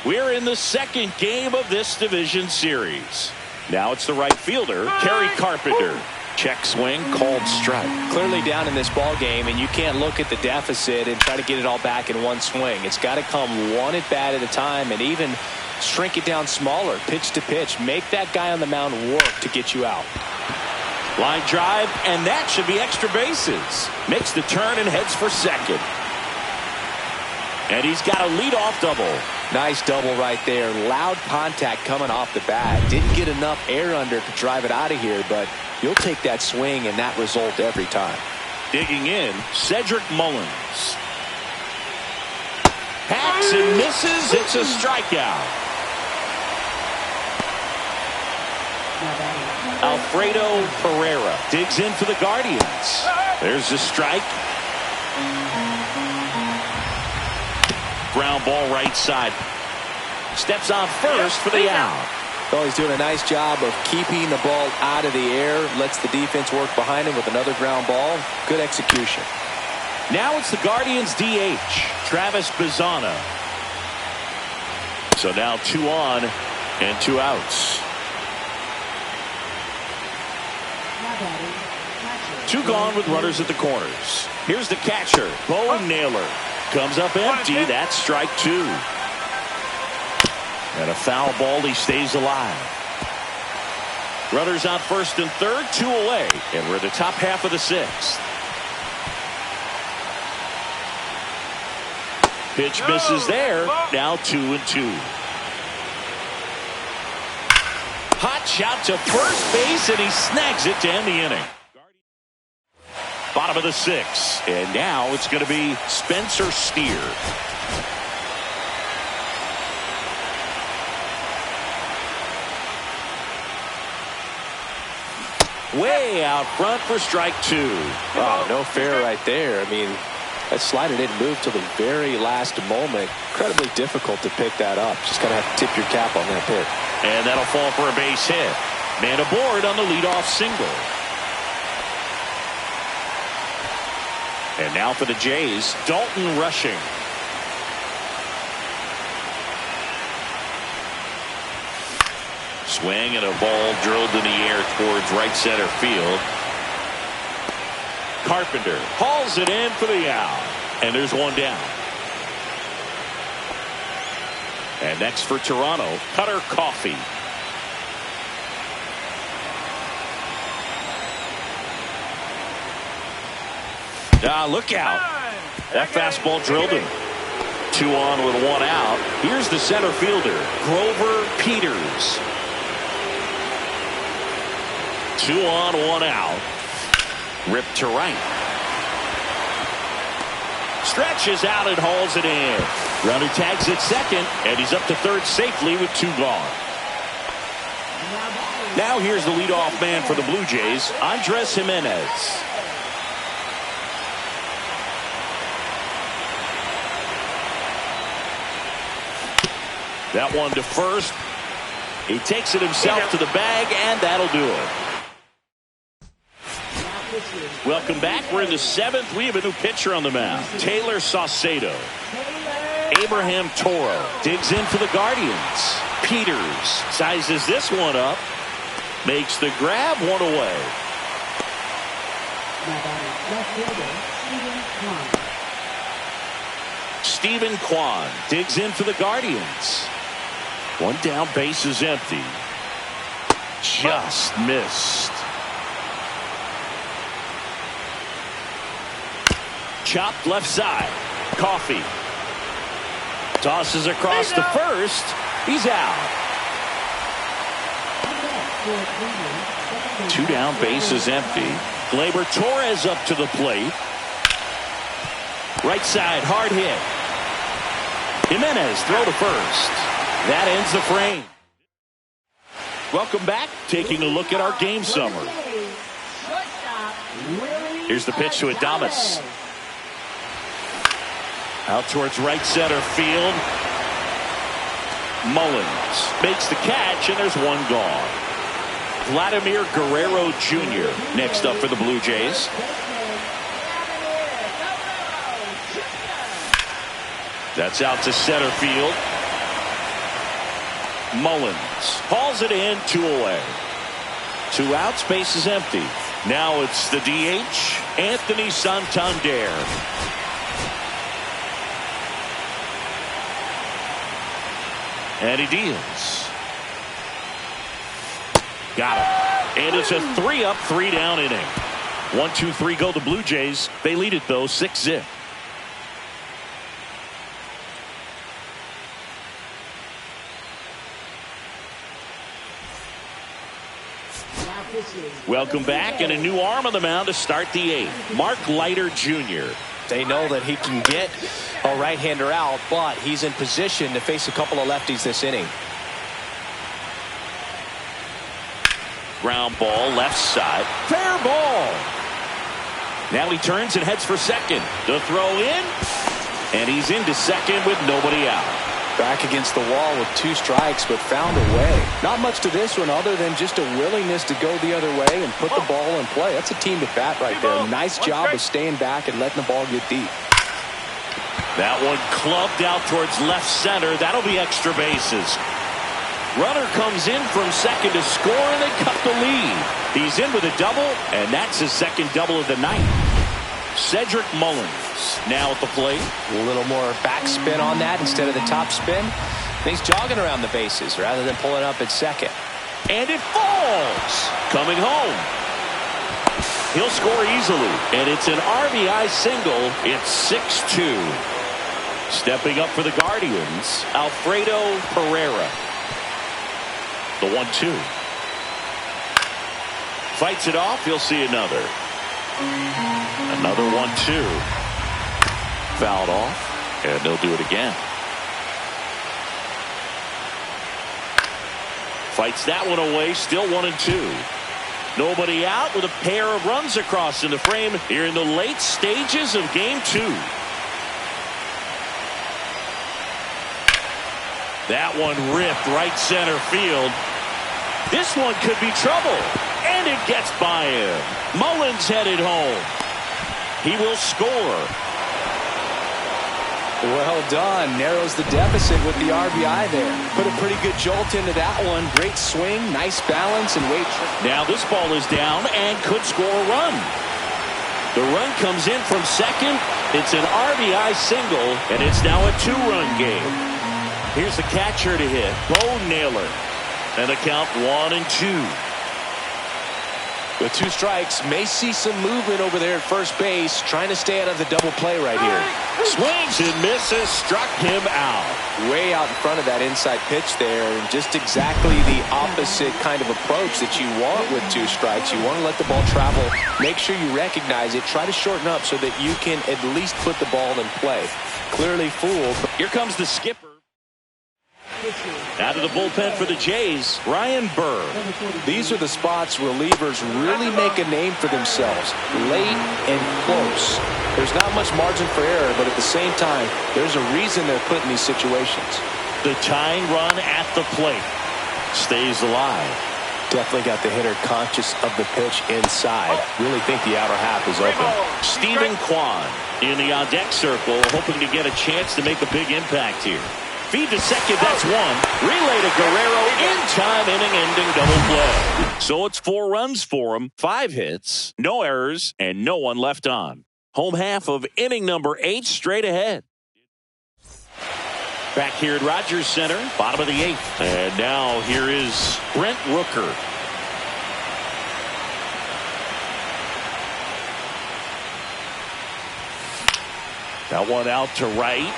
We're in the second game of this division series. Now it's the right fielder, Kerry Carpenter. Check swing, called strike. Clearly down in this ball game, and you can't look at the deficit and try to get it all back in one swing. It's got to come 1 at bat at a time, and even shrink it down smaller, pitch to pitch. Make that guy on the mound work to get you out. Line drive, and that should be extra bases. Makes the turn and heads for second. And he's got a leadoff double. Nice double right there. Loud contact coming off the bat. Didn't get enough air under to drive it out of here, but you'll take that swing and that result every time. Digging in, Cedric Mullins. Hacks and misses. It's a strikeout. Alfredo Pereira digs in for the Guardians. There's a strike. Ground ball right side. Steps on first for the out. Well, he's doing a nice job of keeping the ball out of the air. Lets the defense work behind him with another ground ball. Good execution. Now it's the Guardians DH, Travis Bazzana. So now 2 on and 2 outs. 2 gone with runners at the corners. Here's the catcher, Bo Naylor. Comes up empty. That's strike 2. And a foul ball. He stays alive. Runners on first and third, 2 away. And we're in the top half of the 6th. Pitch misses there. Now 2-2. Hot shot to first base, and he snags it to end the inning. Bottom of the 6th. And now it's going to be Spencer Steer. Way out front for strike 2. Wow, no fair right there. I mean, that slider didn't move till the very last moment. Incredibly difficult to pick that up. Just kind of have to tip your cap on that pitch. And that'll fall for a base hit. Man aboard on the leadoff single. And now for the Jays, Dalton Rushing. Swing and a ball drilled in the air towards right center field. Carpenter hauls it in for the out. And there's 1 down. And next for Toronto, Cutter Coffey. Look out. That fastball drilled him. 2 on with 1 out. Here's the center fielder, Grover Peters. 2 on, 1 out. Ripped to right. Stretches out and hauls it in. Runner tags at second, and he's up to third safely with 2 gone. Now here's the leadoff man for the Blue Jays, Andres Jimenez. That one to first. He takes it himself to the bag, and that'll do it. Welcome back. We're in the 7th. We have a new pitcher on the mound, Taylor Saucedo. Abraham Toro digs in for the Guardians. Peters sizes this one up. Makes the grab, 1 away. Stephen Kwan digs in for the Guardians. 1 down, base is empty. Just missed. Chopped left side. Coffey tosses across to first. He's out. 2 down, base is empty. Gleyber Torres up to the plate. Right side, hard hit. Jimenez throw to first. That ends the frame. Welcome back. Taking a look at our game summary. Here's the pitch to Adames. Out towards right center field. Mullins makes the catch, and there's 1 gone. Vladimir Guerrero Jr. next up for the Blue Jays. That's out to center field. Mullins hauls it in, 2 away. 2 outs, base is empty. Now it's the DH, Anthony Santander. And he deals. Got him. And it's a 3-up, 3-down inning. 1, 2, 3 go the Blue Jays. They lead it though 6-0. Welcome back, and a new arm on the mound to start the 8th. Mark Leiter Jr. They know that he can get a right-hander out, but he's in position to face a couple of lefties this inning. Ground ball, left side. Fair ball. Now he turns and heads for second. The throw in. And he's into second with nobody out. Back against the wall with 2 strikes, but found a way. Not much to this one other than just a willingness to go the other way and put the ball in play. That's a team at bat right there. Nice job of staying back and letting the ball get deep. That one clubbed out towards left center. That'll be extra bases. Runner comes in from second to score, and they cut the lead. He's in with a double, and that's his second double of the night. Cedric Mullins now at the plate. A little more backspin on that instead of the top spin. He's jogging around the bases rather than pulling up at second. And it falls. Coming home. He'll score easily, and it's an RBI single. It's 6-2. Stepping up for the Guardians, Alfredo Pereira. The 1-2. Fights it off. He'll see another. Another 1-2. Fouled off, and they'll do it again. Fights that one away. Still 1-2. Nobody out with a pair of runs across in the frame here in the late stages of game 2. That one ripped right center field. This one could be trouble, and it gets by him. Mullins headed home. He will score. Well done. Narrows the deficit with the RBI there. Put a pretty good jolt into that one. Great swing, nice balance, and weight. Now this ball is down and could score a run. The run comes in from second. It's an RBI single, and it's now a 2-run game. Here's the catcher to hit, Bo Naylor. And the count 1-2. With 2 strikes, may see some movement over there at first base, trying to stay out of the double play right here. Swings and misses, struck him out. Way out in front of that inside pitch there, and just exactly the opposite kind of approach that you want with 2 strikes. You want to let the ball travel, make sure you recognize it, try to shorten up so that you can at least put the ball in play. Clearly fooled. Here comes the skipper. Out of the bullpen for the Jays, Ryan Burr. These are the spots relievers really make a name for themselves. Late and close. There's not much margin for error, but at the same time, there's a reason they're put in these situations. The tying run at the plate stays alive. Definitely got the hitter conscious of the pitch inside. Really think the outer half is open. Stephen Kwan in the on-deck circle, hoping to get a chance to make a big impact here. Feed to second, that's one. Relay to Guerrero, in time, inning-ending double play. So it's 4 runs for him, 5 hits, no errors, and no one left on. Home half of inning number 8 straight ahead. Back here at Rogers Center, bottom of the 8th. And now here is Brent Rooker. That one out to right.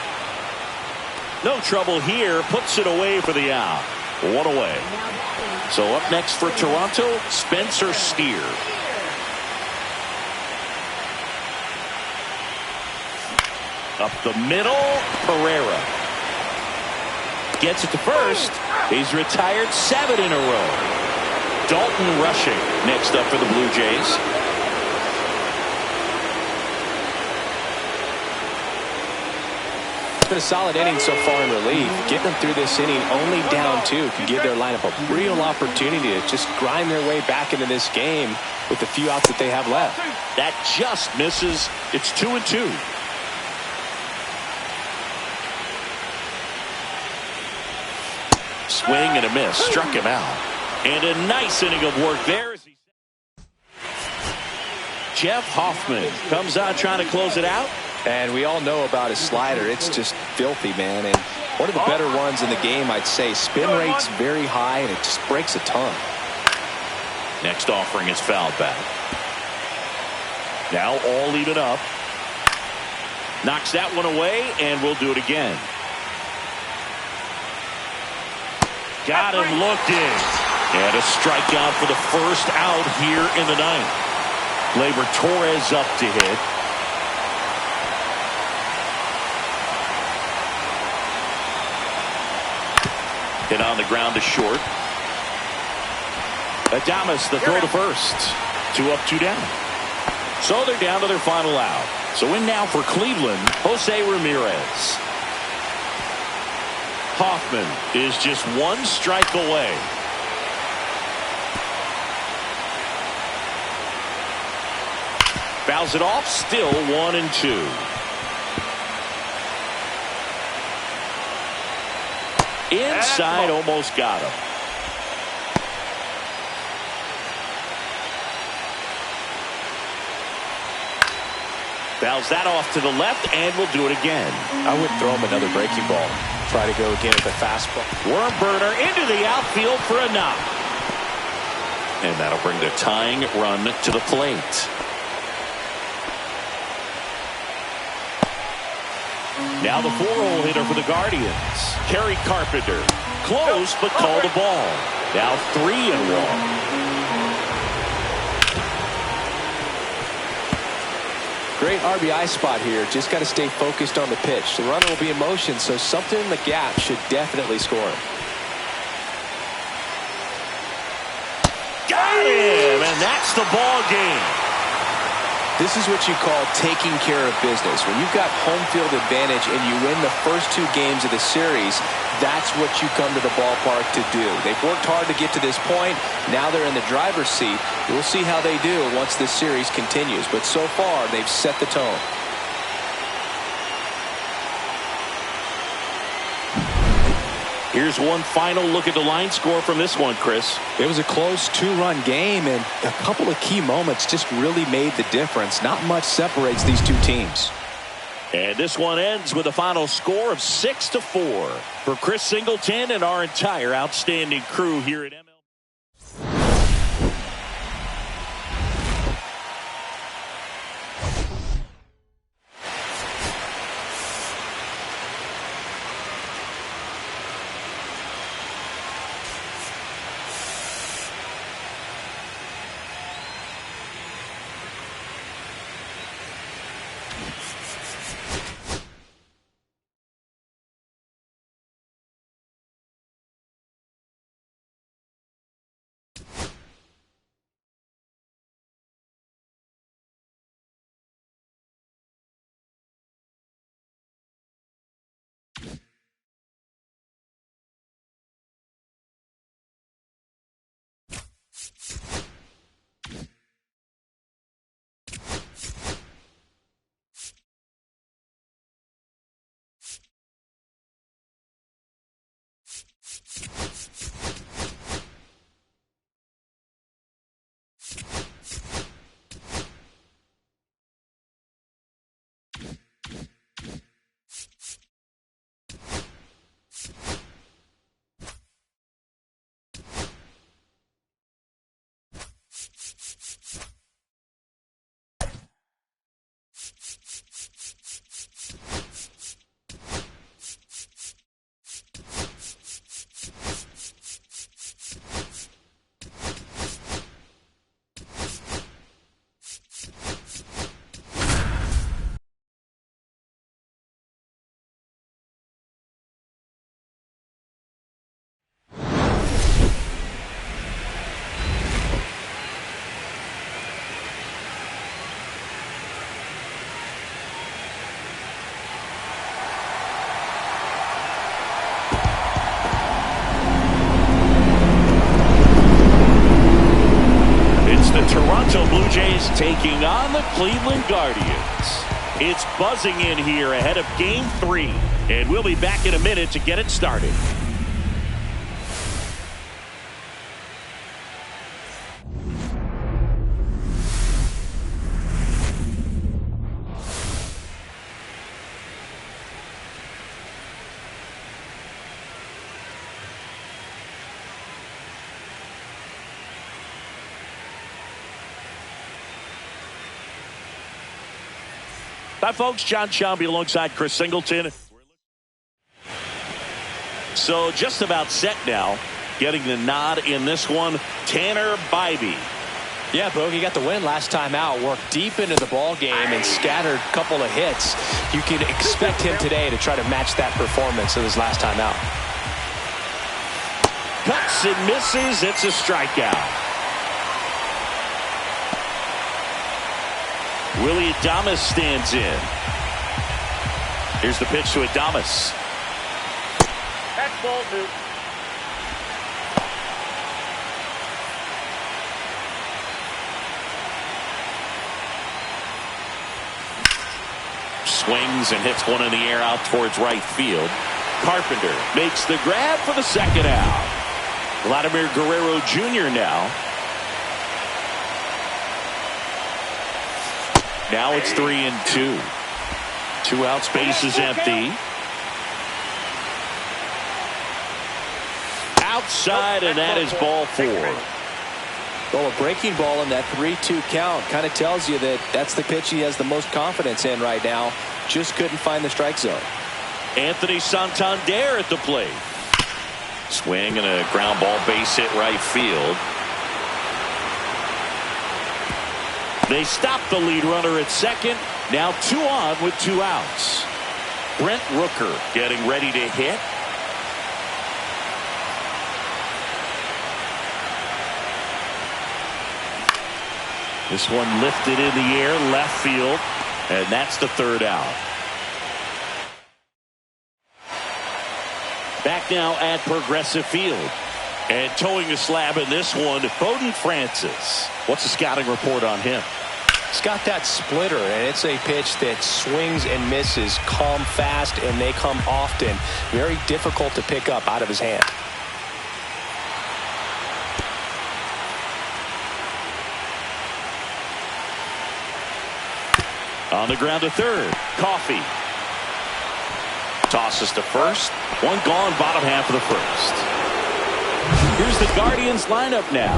No trouble here. Puts it away for the out. 1 away. So up next for Toronto, Spencer Steer. Up the middle, Pereira. Gets it to first. He's retired 7 in a row. Dalton Rushing next up for the Blue Jays. Been a solid inning so far in relief. Getting them through this inning only down 2 can give their lineup a real opportunity to just grind their way back into this game with the few outs that they have left. That just misses. It's 2-2. Swing and a miss. Struck him out. And a nice inning of work there. Jeff Hoffman comes out trying to close it out. And we all know about his slider. It's just filthy, man. And one of the better ones in the game, I'd say. Spin rate's very high, and it just breaks a ton. Next offering is fouled back. Now all even up. Knocks that one away, and we'll do it again. Got him looking. And a strikeout for the first out here in the 9th. Gleyber Torres up to hit. Hit on the ground to short. Adames, the throw to first. 2 up, 2 down. So they're down to their final out. So in now for Cleveland, Jose Ramirez. Hoffman is just 1 strike away. Fouls it off, still 1-2. Inside, almost got him. Fouls that off to the left, and will do it again. I wouldn't throw him another breaking ball. Try to go again with the fastball. Worm burner into the outfield for a knock. And that'll bring the tying run to the plate. Now the 4-hole hitter for the Guardians, Kerry Carpenter. Close, but called a ball. Now 3-1. Great RBI spot here. Just got to stay focused on the pitch. The runner will be in motion, so something in the gap should definitely score. Got him, and that's the ball game. This is what you call taking care of business. When you've got home field advantage and you win the first 2 games of the series, that's what you come to the ballpark to do. They've worked hard to get to this point. Now they're in the driver's seat. We'll see how they do once this series continues. But so far, they've set the tone. Here's one final look at the line score from this one, Chris. It was a close 2-run game, and a couple of key moments just really made the difference. Not much separates these 2 teams. And this one ends with a final score of 6-4. For Chris Singleton and our entire outstanding crew here at MLB. Toronto Blue Jays taking on the Cleveland Guardians. It's buzzing in here ahead of Game 3, and we'll be back in a minute to get it started. Hi, folks. John Shelby alongside Chris Singleton. So just about set now. Getting the nod in this one, Tanner Bybee. Yeah, Bogey got the win last time out. Worked deep into the ball game and scattered a couple of hits. You can expect him today to try to match that performance of his last time out. Cuts and misses. It's a strikeout. Willie Adames stands in. Here's the pitch to Adames. That's ball 2. Swings and hits one in the air out towards right field. Carpenter makes the grab for the second out. Vladimir Guerrero Jr. now. Now it's 3-2. 2 outs, base is empty. Outside, and that is ball 4. Well, a breaking ball in that 3-2 count kind of tells you that that's the pitch he has the most confidence in right now. Just couldn't find the strike zone. Anthony Santander at the plate. Swing and a ground ball, base hit right field. They stop the lead runner at second. Now 2 on with 2 outs. Brent Rooker getting ready to hit. This one lifted in the air, left field, and that's the 3rd out. Back now at Progressive Field. And towing the slab in this one, Bowden Francis. What's the scouting report on him? He's got that splitter, and it's a pitch that swings and misses, come fast, and they come often. Very difficult to pick up out of his hand. On the ground to third. Coffee. Tosses to first. One gone, bottom half of the first. Here's the Guardians lineup now.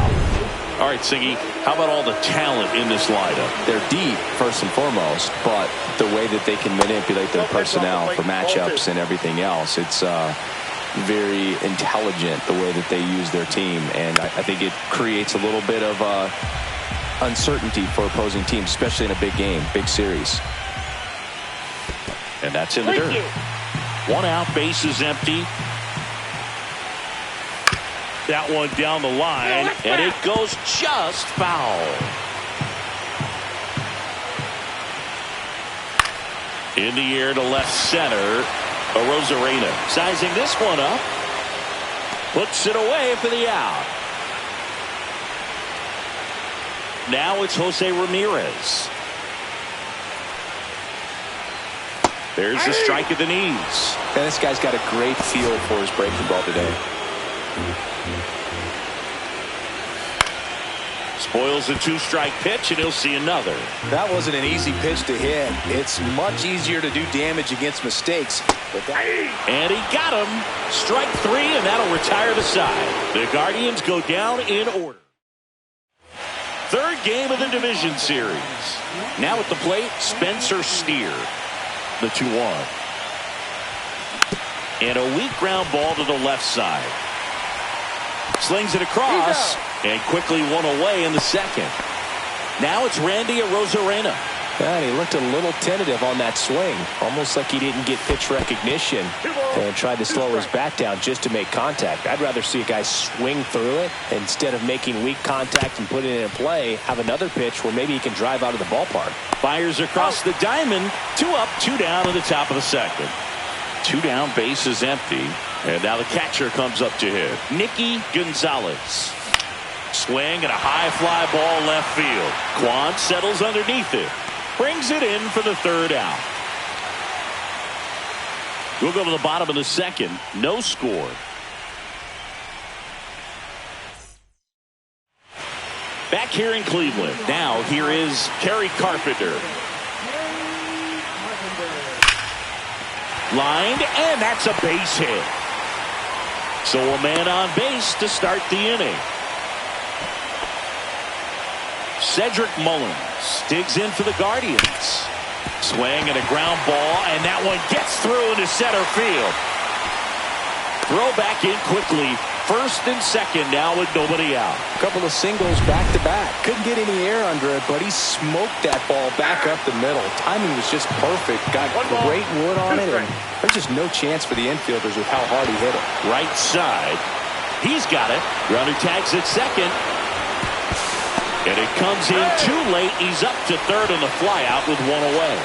All right, Siggy, how about all the talent in this lineup? They're deep, first and foremost, but the way that they can manipulate their personnel for matchups and everything else, it's very intelligent the way that they use their team, and I think it creates a little bit of uncertainty for opposing teams, especially in a big game, big series. And that's in the dirt. 1 out, base is empty. That one down the line, and it goes just foul. In the air to left center. Arozarena sizing this one up. Puts it away for the out. Now it's Jose Ramirez. There's the strike at the knees. And this guy's got a great feel for his breaking ball today. Spoils a 2-strike pitch, and he'll see another. That wasn't an easy pitch to hit. It's much easier to do damage against mistakes. And he got him. Strike 3, and that'll retire the side. The Guardians go down in order. 3rd game of the division series. Now at the plate, Spencer Steer. The 2-1. And a weak ground ball to the left side. Slings it across and quickly one away in the second. Now it's Randy Arozarena. And he looked a little tentative on that swing, almost like he didn't get pitch recognition and tried to slow his bat down just to make contact. I'd rather see a guy swing through it instead of making weak contact and putting it in play, have another pitch where maybe he can drive out of the ballpark. Fires across the diamond. 2 up, 2 down in the top of the second. 2 down, base is empty. And now the catcher comes up to hit. Nicky Gonzalez. Swing and a high fly ball left field. Quan settles underneath it. Brings it in for the 3rd out. We'll go to the bottom of the second. No score. Back here in Cleveland. Now here is Kerry Carpenter. Lined, and that's a base hit. So a man on base to start the inning. Cedric Mullins digs in for the Guardians. Swing and a ground ball, and that one gets through into center field. Throw back in quickly. 1st and 2nd now with nobody out. A couple of singles back-to-back. Couldn't get any air under it, but he smoked that ball back up the middle. Timing was just perfect. Got great wood on it, and there's just no chance for the infielders with how hard he hit it. Right side. He's got it. Runner tags at second. And it comes in too late. He's up to third on the flyout with one away.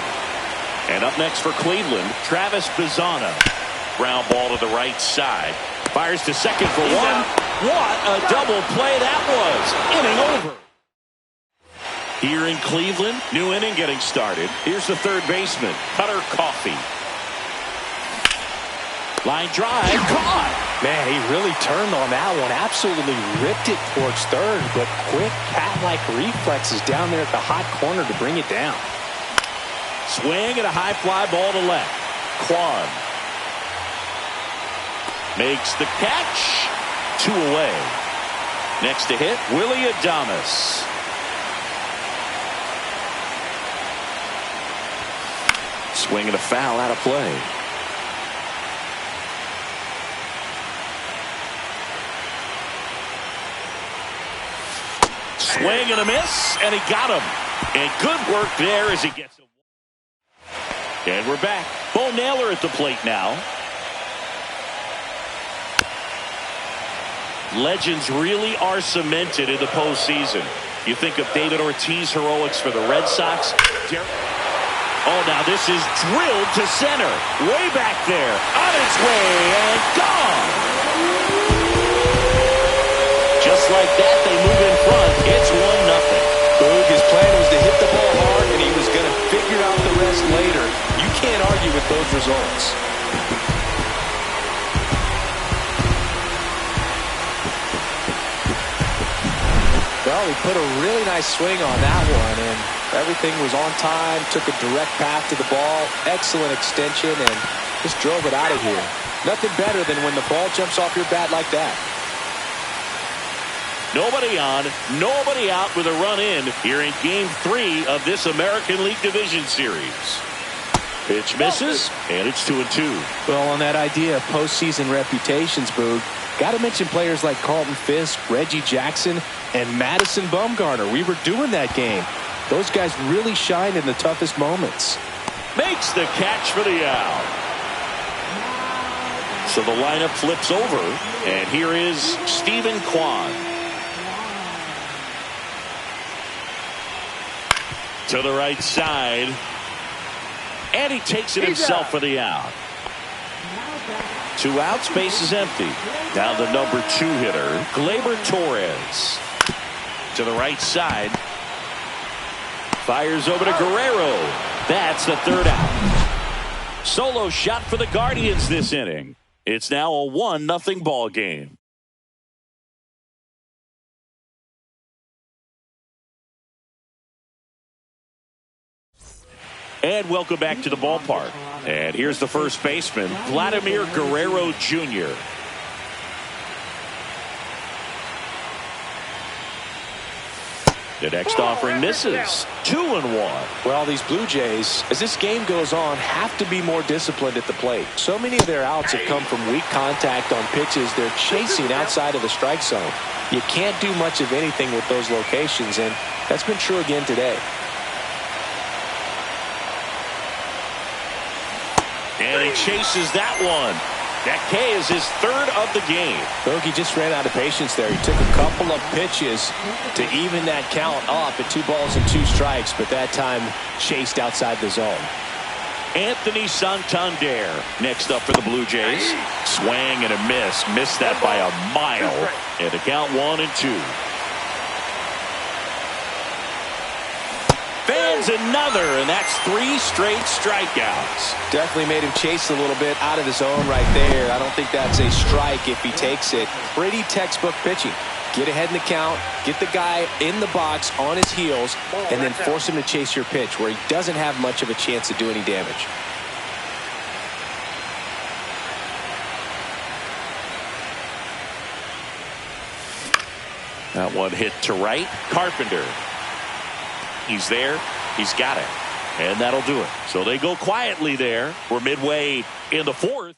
And up next for Cleveland, Travis Bazzana. Ground ball to the right side. Fires to second for one. What a double play that was. Inning over. Here in Cleveland, new inning getting started. Here's the third baseman, Cutter Coffee. Line drive, caught. Man, he really turned on that one. Absolutely ripped it towards third, but quick cat-like reflexes down there at the hot corner to bring it down. Swing and a high fly ball to left. Kwan makes the catch. 2 away. Next to hit, Willie Adames. Swing and a foul out of play. Swing and a miss, and he got him. And good work there as he gets him. And we're back. Bo Naylor at the plate now. Legends really are cemented in the postseason. You think of David Ortiz heroics for the Red Sox. Oh, now this is drilled to center. Way back there. On its way and gone. Just like that, they move in front. It's 1-0. Boog, his plan was to hit the ball hard, and he was going to figure out the rest later. You can't argue with those results. Well, he put a really nice swing on that one, and everything was on time, took a direct path to the ball, excellent extension, and just drove it out of here. Nothing better than when the ball jumps off your bat like that. Nobody on, nobody out with a run in here in Game 3 of this American League Division Series. Pitch misses, and it's 2-2. Well, on that idea of postseason reputations, Boog, got to mention players like Carlton Fisk, Reggie Jackson, and Madison Bumgarner. We were doing that game. Those guys really shine in the toughest moments. Makes the catch for the out. So the lineup flips over, and here is Stephen Kwan. To the right side. And he takes it himself for the out. 2 outs, base is empty. Now the number 2 hitter, Gleyber Torres. To the right side. Fires over to Guerrero. That's the 3rd out. Solo shot for the Guardians this inning. It's now a 1-0 ball game. And welcome back to the ballpark. And here's the first baseman, Vladimir Guerrero Jr. The next offering misses. 2-1. Well, these Blue Jays, as this game goes on, have to be more disciplined at the plate. So many of their outs have come from weak contact on pitches they're chasing outside of the strike zone. You can't do much of anything with those locations, and that's been true again today. And he chases that one. That K is his 3rd of the game. Bogey just ran out of patience there. He took a couple of pitches to even that count up at 2 balls and 2 strikes, but that time chased outside the zone. Anthony Santander next up for the Blue Jays. Swing and a miss. Missed that by a mile. And the count 1-2. Fans another, and that's 3 straight strikeouts. Definitely made him chase a little bit out of the zone right there. I don't think that's a strike if he takes it. Pretty textbook pitching. Get ahead in the count, get the guy in the box on his heels, and then force him to chase your pitch where he doesn't have much of a chance to do any damage. That one hit to right. Carpenter. He's there. He's got it. And that'll do it. So they go quietly there. We're midway in the 4th.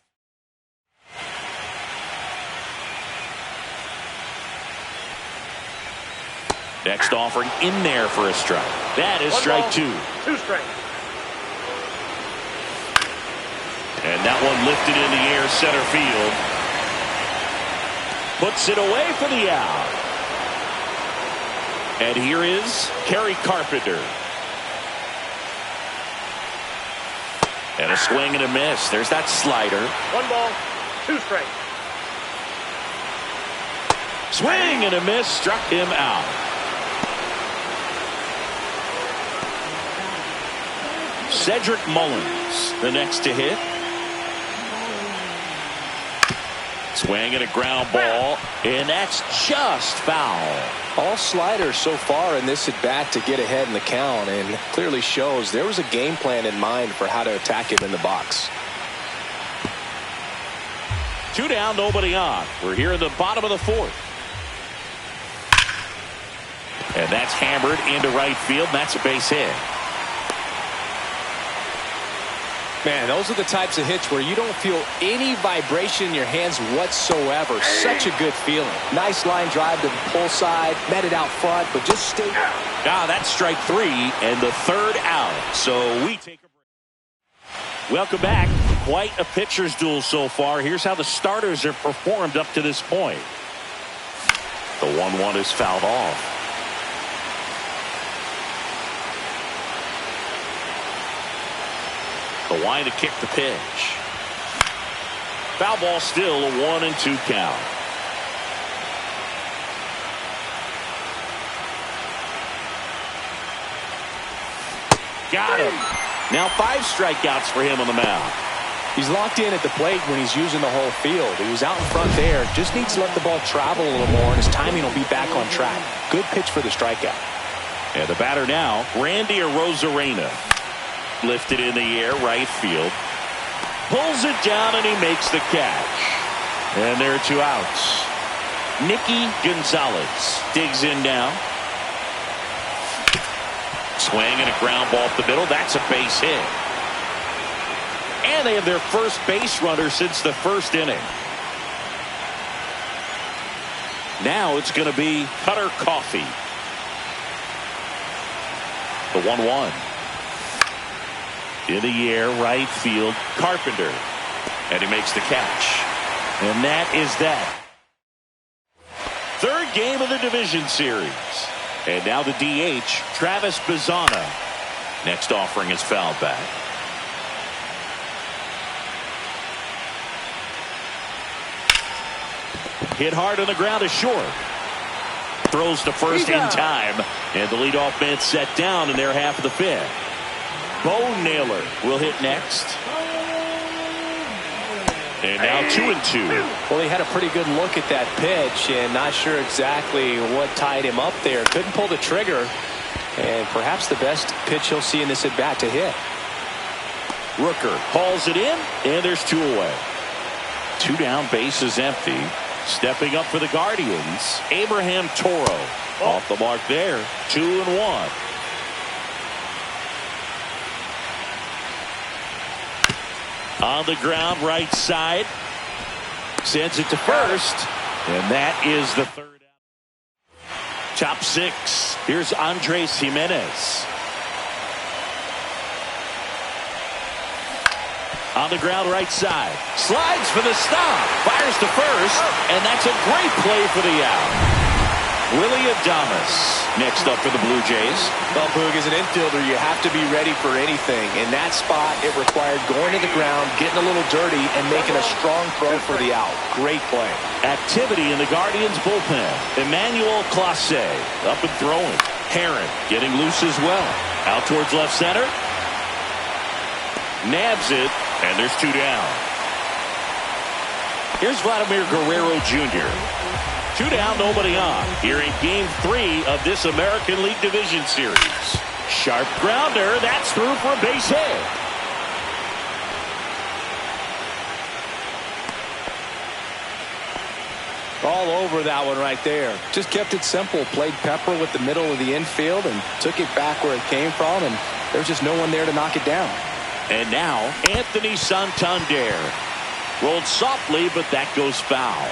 Next offering in there for a strike. That is strike 2. 2 strikes. And that one lifted in the air center field. puts it away for the out. And here is Kerry Carpenter. And a swing and a miss. There's that slider. 1 ball, 2 strikes. Swing and a miss, struck him out. Cedric Mullins, the next to hit. Swing and a ground ball, and that's just foul. All sliders so far in this at bat to get ahead in the count, and clearly shows there was a game plan in mind for how to attack him in the box. 2 down, nobody on. We're here in the bottom of the 4th. And that's hammered into right field, and that's a base hit. Man, those are the types of hits where you don't feel any vibration in your hands whatsoever. Such a good feeling. Nice line drive to the pull side, met it out front, but just stay. That's strike 3 and the 3rd out. So we take a break. Welcome back. Quite a pitcher's duel so far. Here's how the starters have performed up to this point. The 1-1 is fouled off. The line to kick the pitch. Foul ball still, a 1-2 count. Got him. Now 5 strikeouts for him on the mound. He's locked in at the plate when he's using the whole field. He was out in front there. Just needs to let the ball travel a little more, and his timing will be back on track. Good pitch for the strikeout. And the batter now, Randy Arozarena. Lifted in the air, right field. Pulls it down, and he makes the catch. And there are 2 outs. Nicky Gonzalez digs in now. Swing and a ground ball up the middle. That's a base hit. And they have their first base runner since the 1st inning. Now it's going to be Cutter Coffey. The 1-1. In the air, right field, Carpenter. And he makes the catch. And that is that. 3rd game of the division series. And now the DH, Travis Bazzana. Next offering is fouled back. Hit hard on the ground is short. Throws to first in time. And the leadoff man set down in their half of the 5th. Bo Naylor will hit next. And now 2-2. Well, he had a pretty good look at that pitch and not sure exactly what tied him up there. Couldn't pull the trigger. And perhaps the best pitch he'll see in this at bat to hit. Rooker hauls it in, and there's 2 away. 2 down, base is empty. Stepping up for the Guardians, Abraham Toro. Off the mark there, 2-1. On the ground, right side. Sends it to first. And that is the 3rd out. Top 6. Here's Andres Jimenez. On the ground, right side. Slides for the stop. Fires to first. And that's a great play for the out. Willie Adames next up for the Blue Jays. Well, Boog, as an infielder, you have to be ready for anything. In that spot, it required going to the ground, getting a little dirty, and making a strong throw for the out. Great play. Activity in the Guardians bullpen. Emmanuel Clase up and throwing. Heron getting loose as well. Out towards left center. Nabs it, and there's 2 down. Here's Vladimir Guerrero Jr. 2 down, nobody on. Here in Game 3 of this American League Division Series. Sharp grounder. That's through for a base hit. All over that one right there. Just kept it simple. Played pepper with the middle of the infield and took it back where it came from. And there's just no one there to knock it down. And now Anthony Santander. Rolled softly, but that goes foul.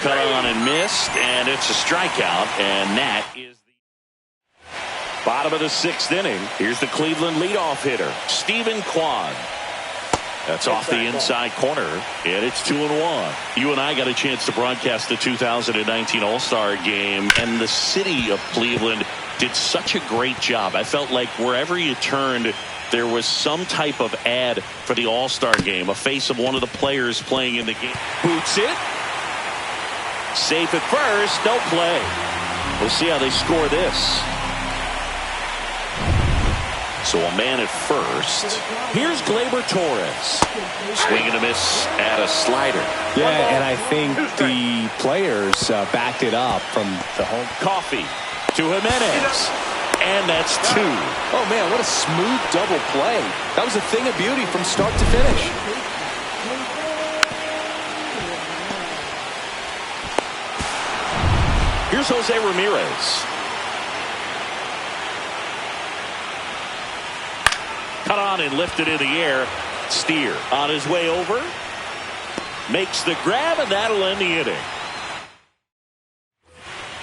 Cut on and missed, and it's a strikeout, and that is Bottom of the 6th inning. Here's the Cleveland leadoff hitter, Stephen Kwan. That's off the inside corner, and it's 2-1. You and I got a chance to broadcast the 2019 All-Star Game, and the city of Cleveland did such a great job. I felt like wherever you turned, there was some type of ad for the All-Star Game, a face of one of the players playing in the game. Boots it. Safe at first, no play. We'll see how they score this. So a man at first. Here's Gleyber Torres. Swing and a miss at a slider. Yeah, and I think the players backed it up from the home. Coffee to Jimenez. And that's 2. Oh, man, what a smooth double play. That was a thing of beauty from start to finish. Here's Jose Ramirez. Cut on and lifted in the air. Steer on his way over. Makes the grab, and that'll end the inning.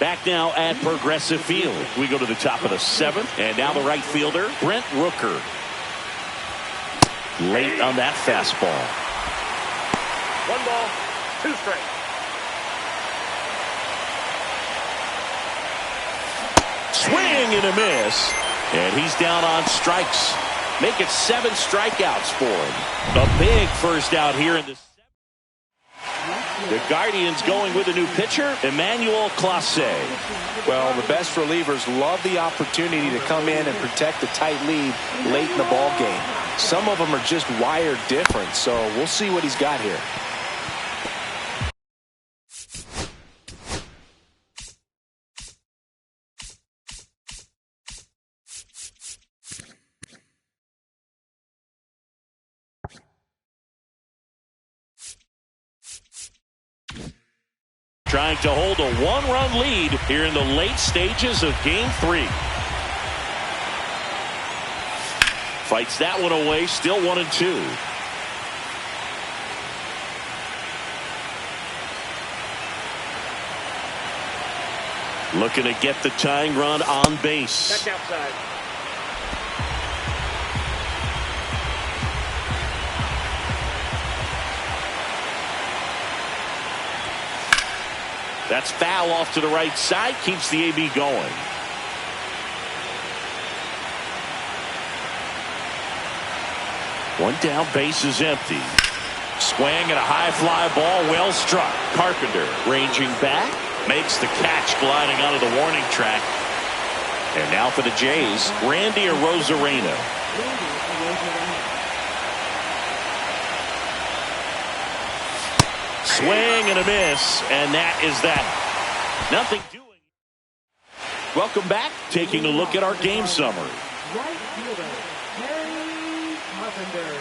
Back now at Progressive Field. We go to the top of the 7th. And now the right fielder, Brent Rooker. Late on that fastball. 1 ball, 2 strikes. Swing and a miss. And he's down on strikes. Make it 7 strikeouts for him. A big first out here in the 7th. The Guardians going with a new pitcher, Emmanuel Clase. Well, the best relievers love the opportunity to come in and protect the tight lead late in the ball game. Some of them are just wired different, so we'll see what he's got here. Trying to hold a 1-run lead here in the late stages of Game 3. Fights that one away, still 1-2. Looking to get the tying run on base. Check outside. That's foul off to the right side. Keeps the AB going. One down, base is empty. Swing and a high fly ball, well struck. Carpenter ranging back. Makes the catch, gliding onto the warning track. And now for the Jays, Randy Arozarena. Swing and a miss, and that is that. Nothing doing. Welcome back. Taking a look at our game summary. Right fielder, Harry Carpenter.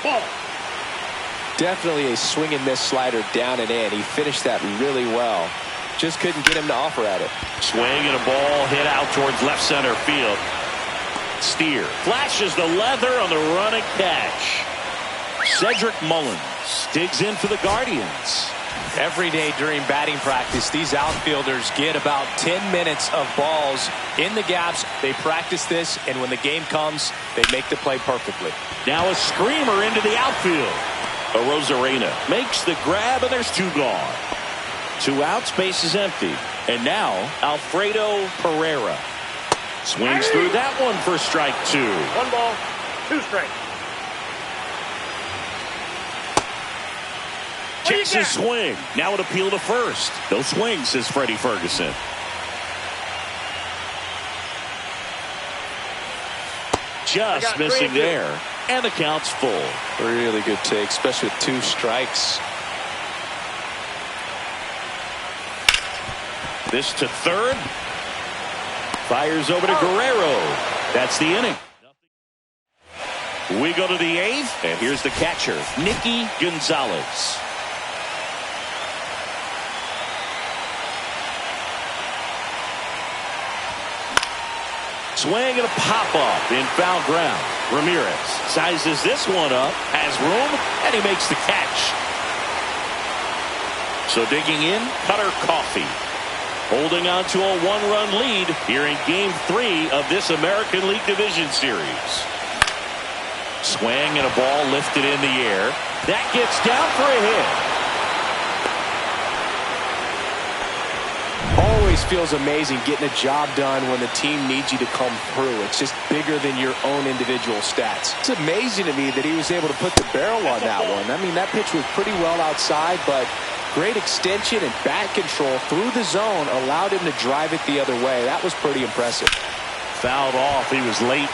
Ball. Definitely a swing and miss slider down and in. He finished that really well. Just couldn't get him to offer at it. Swing and a ball hit out towards left center field. Steer flashes the leather on the running catch. Cedric Mullins digs in for the Guardians. Every day during batting practice, these outfielders get about 10 minutes of balls in the gaps. They practice this, and when the game comes, they make the play perfectly. Now a screamer into the outfield. Arozarena makes the grab, and there's 2 gone. 2 outs, base is empty. And now Alfredo Pereira swings through that one for strike 2. 1 ball, 2 strikes. Takes a swing. Now an appeal to first. No swing, says Freddie Ferguson. Just missing there. And the count's full. Really good take, especially with 2 strikes. This to third. Fires over to Guerrero. That's the inning. We go to the 8th. And here's the catcher, Nicky Gonzalez. Swing and a pop-up in foul ground. Ramirez sizes this one up, has room, and he makes the catch. So digging in, Cutter Coffee. holding on to a one-run lead here in Game 3 of this American League Division Series. Swing and a ball lifted in the air. That gets down for a hit. Always feels amazing getting a job done when the team needs you to come through. It's just bigger than your own individual stats. It's amazing to me that he was able to put the barrel on that one. I mean, that pitch was pretty well outside, but great extension and bat control through the zone allowed him to drive it the other way. That was pretty impressive. Fouled off. He was late.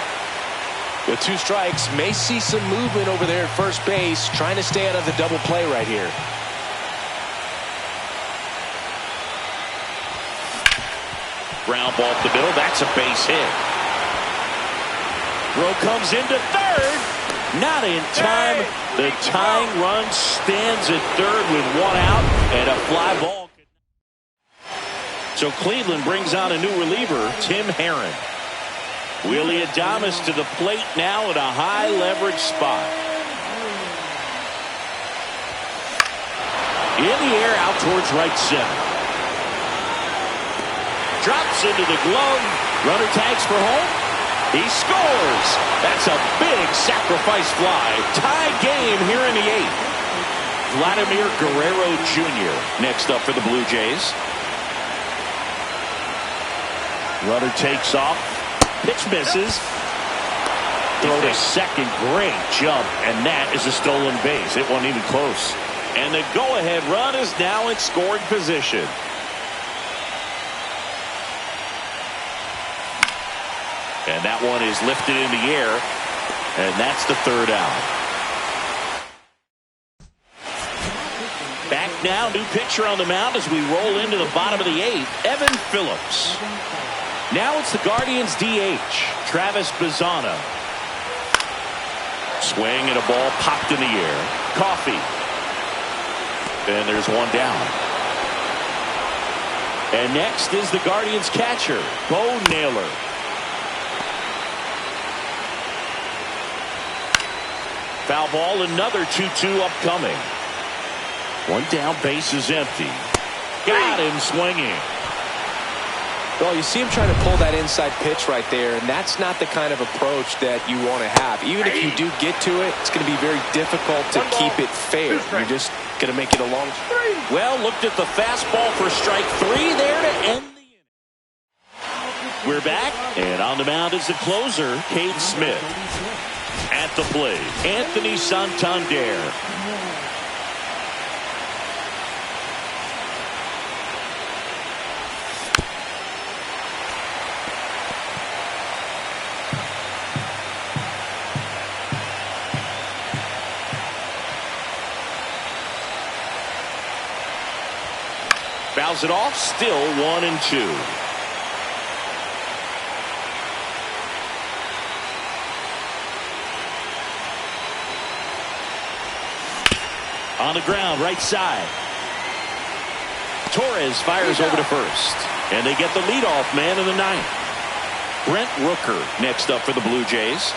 With 2 strikes, may see some movement over there at first base, trying to stay out of the double play right here. Ground ball up the middle. That's a base hit. Throw comes into third. Not in time. The tying run stands at third with 1 out and a fly ball. So Cleveland brings on a new reliever, Tim Herron. Willie Adames to the plate now at a high leverage spot. In the air out towards right center. Drops into the glove. Runner tags for home. He scores. That's a big sacrifice fly. Tie game here in the 8th. Vladimir Guerrero Jr. next up for the Blue Jays. Runner takes off. Pitch misses. Throw to second. Great jump. And that is a stolen base. It wasn't even close. And the go-ahead run is now in scoring position. And that one is lifted in the air. And that's the 3rd out. Back now, new pitcher on the mound as we roll into the bottom of the 8th. Evan Phillips. Now it's the Guardians DH, Travis Bazzana. Swing and a ball popped in the air. Coffee. And there's 1 down. And next is the Guardians catcher, Bo Naylor. Foul ball, another 2-2 upcoming. 1 down, base is empty. Got him swinging. Well, you see him trying to pull that inside pitch right there, and that's not the kind of approach that you want to have. Even if you do get to it, it's going to be very difficult to keep it fair. You're just going to make it a long strike. Well, looked at the fastball for strike 3 there to end the inning. We're back, and on the mound is the closer, Cade Smith. At the plate, Anthony Santander. Fouls it off, still 1-2. On the ground, right side. Torres fires over to first. And they get the leadoff man in the 9th. Brent Rooker next up for the Blue Jays.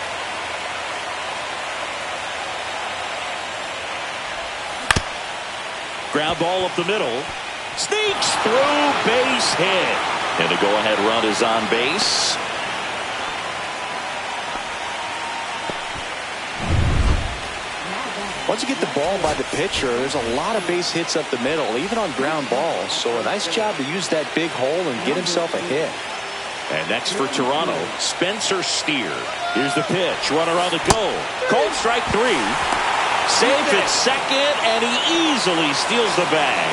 Ground ball up the middle. Sneaks through, base hit. And the go-ahead run is on base. Once you get the ball by the pitcher, there's a lot of base hits up the middle, even on ground balls. So a nice job to use that big hole and get himself a hit. And next for Toronto, Spencer Steer. Here's the pitch. Runner on the go. Cold strike 3. Saves at second, and he easily steals the bag.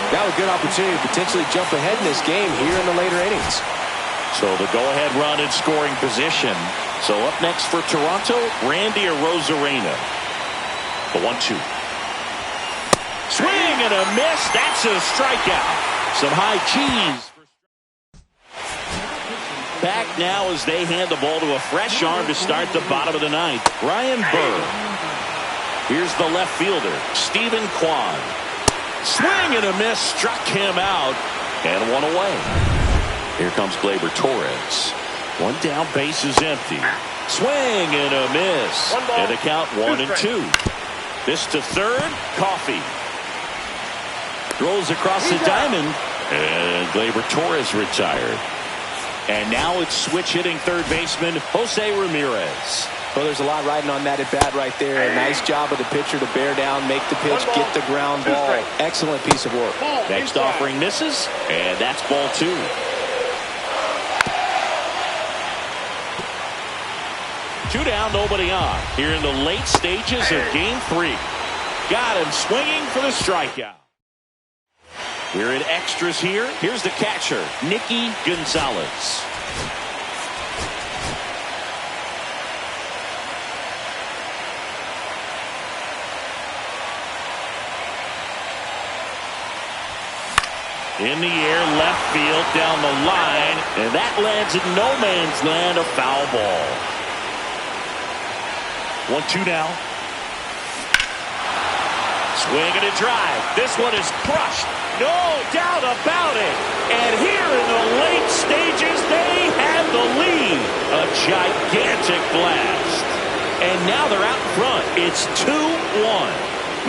Now a good opportunity to potentially jump ahead in this game here in the later innings. So the go-ahead run in scoring position. So up next for Toronto, Randy Arozarena. The 1-2. Swing and a miss. That's a strikeout. Some high cheese. Back now as they hand the ball to a fresh arm to start the bottom of the 9th. Ryan Burr. Here's the left fielder, Stephen Kwan. Swing and a miss. Struck him out. And 1 away. Here comes Gleyber Torres. 1 down, base is empty. Swing and a miss. And the count 1-2. This to third, Coffee. Throws across the diamond. And Gleyber Torres retired. And now it's switch hitting third baseman Jose Ramirez. Well, there's a lot riding on that at bat right there. Nice job of the pitcher to bear down, make the pitch, get the ground ball. Excellent piece of work. Next offering misses, and that's ball 2. Two down, nobody on. Here in the late stages of Game 3. Got him swinging for the strikeout. We're in extras here. Here's the catcher, Nicky Gonzalez. In the air, left field, down the line, and that lands in no man's land, a foul ball. 1-2 now. Swing and a drive. This one is crushed. No doubt about it. And here in the late stages, they have the lead. A gigantic blast. And now they're out in front. It's 2-1.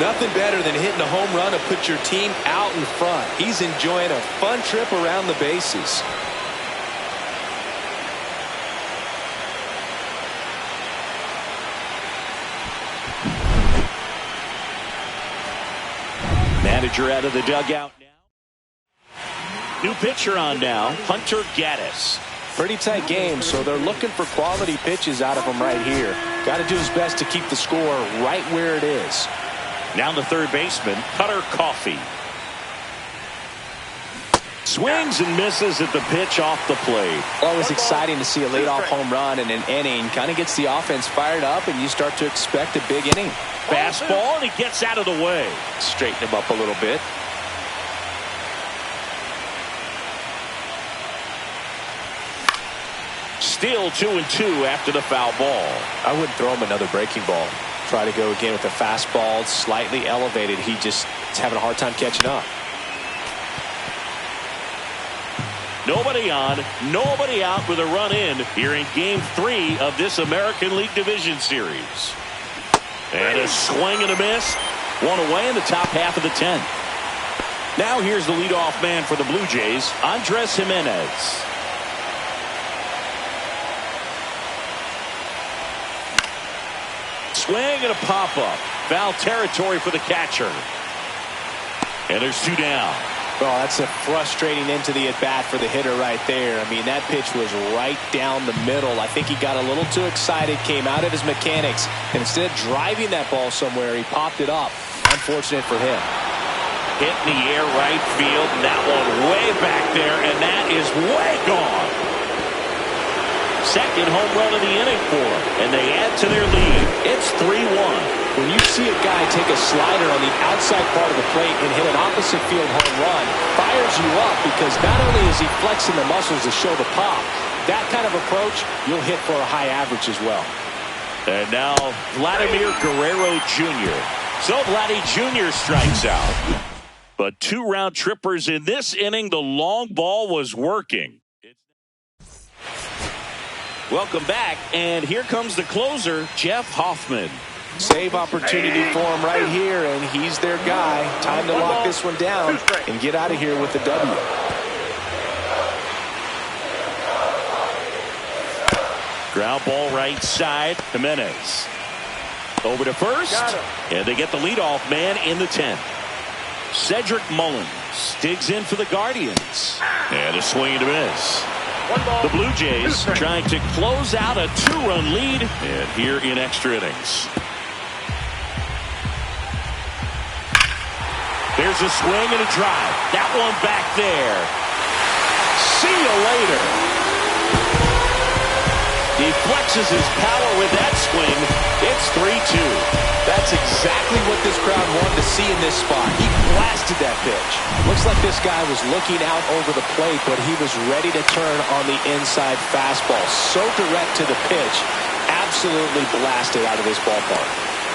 Nothing better than hitting a home run to put your team out in front. He's enjoying a fun trip around the bases. Manager out of the dugout now. New pitcher on now, Hunter Gaddis. Pretty tight game, so they're looking for quality pitches out of him right here. Got to do his best to keep the score right where it is. Now the third baseman, Cutter Coffey. Swings and misses at the pitch off the plate. Always exciting to see a leadoff home run in an inning. Kind of gets the offense fired up, and you start to expect a big inning. Fastball, and he gets out of the way. Straighten him up a little bit. Still 2-2 after the foul ball. I wouldn't throw him another breaking ball. Try to go again with a fastball, slightly elevated. He just is having a hard time catching up. Nobody on, nobody out with a run in here in Game 3 of this American League Division Series. And a swing and a miss. One away in the top half of the 10th. Now here's the leadoff man for the Blue Jays, Andres Gimenez. Swing and a pop-up. Foul territory for the catcher. And there's 2 down. Oh, that's a frustrating end to the at-bat for the hitter right there. I mean, that pitch was right down the middle. I think he got a little too excited, came out of his mechanics, and instead of driving that ball somewhere, he popped it up. Unfortunate for him. Hit in the air right field, and that one way back there, and that is way gone. Second home run of the inning for them, and they add to their lead. It's 3-1. When you see a guy take a slider on the outside part of the plate and hit an opposite field home run, fires you up because not only is he flexing the muscles to show the pop, that kind of approach, you'll hit for a high average as well. And now Vladimir Guerrero Jr. So Vladdy Jr. strikes out. But 2 round trippers in this inning. The long ball was working. Welcome back, and here comes the closer, Jeff Hoffman. Save opportunity for him right here, and he's their guy. Time to lock this one down and get out of here with the W. Ground ball right side, Gimenez. Over to first, and they get the leadoff man in the 10th. Cedric Mullins digs in for the Guardians. And a swing and a miss. The Blue Jays trying to close out a 2-run lead, and here in extra innings. There's a swing and a drive. That one back there. See you later. He flexes his power with that swing. It's 3-2. That's exactly what this crowd wanted to see in this spot. He blasted that pitch. Looks like this guy was looking out over the plate, but he was ready to turn on the inside fastball. So direct to the pitch. Absolutely blasted out of this ballpark.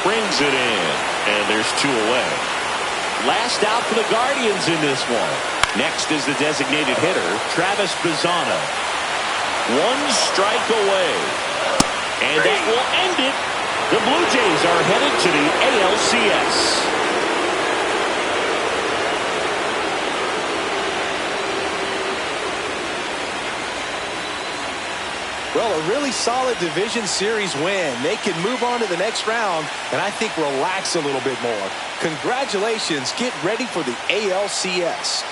Brings it in, and there's 2 away. Last out for the Guardians in this one. Next is the designated hitter, Travis Bazzana. 1 strike away. And that will end it. The Blue Jays are headed to the ALCS. Well, a really solid division series win. They can move on to the next round and I think relax a little bit more. Congratulations. Get ready for the ALCS.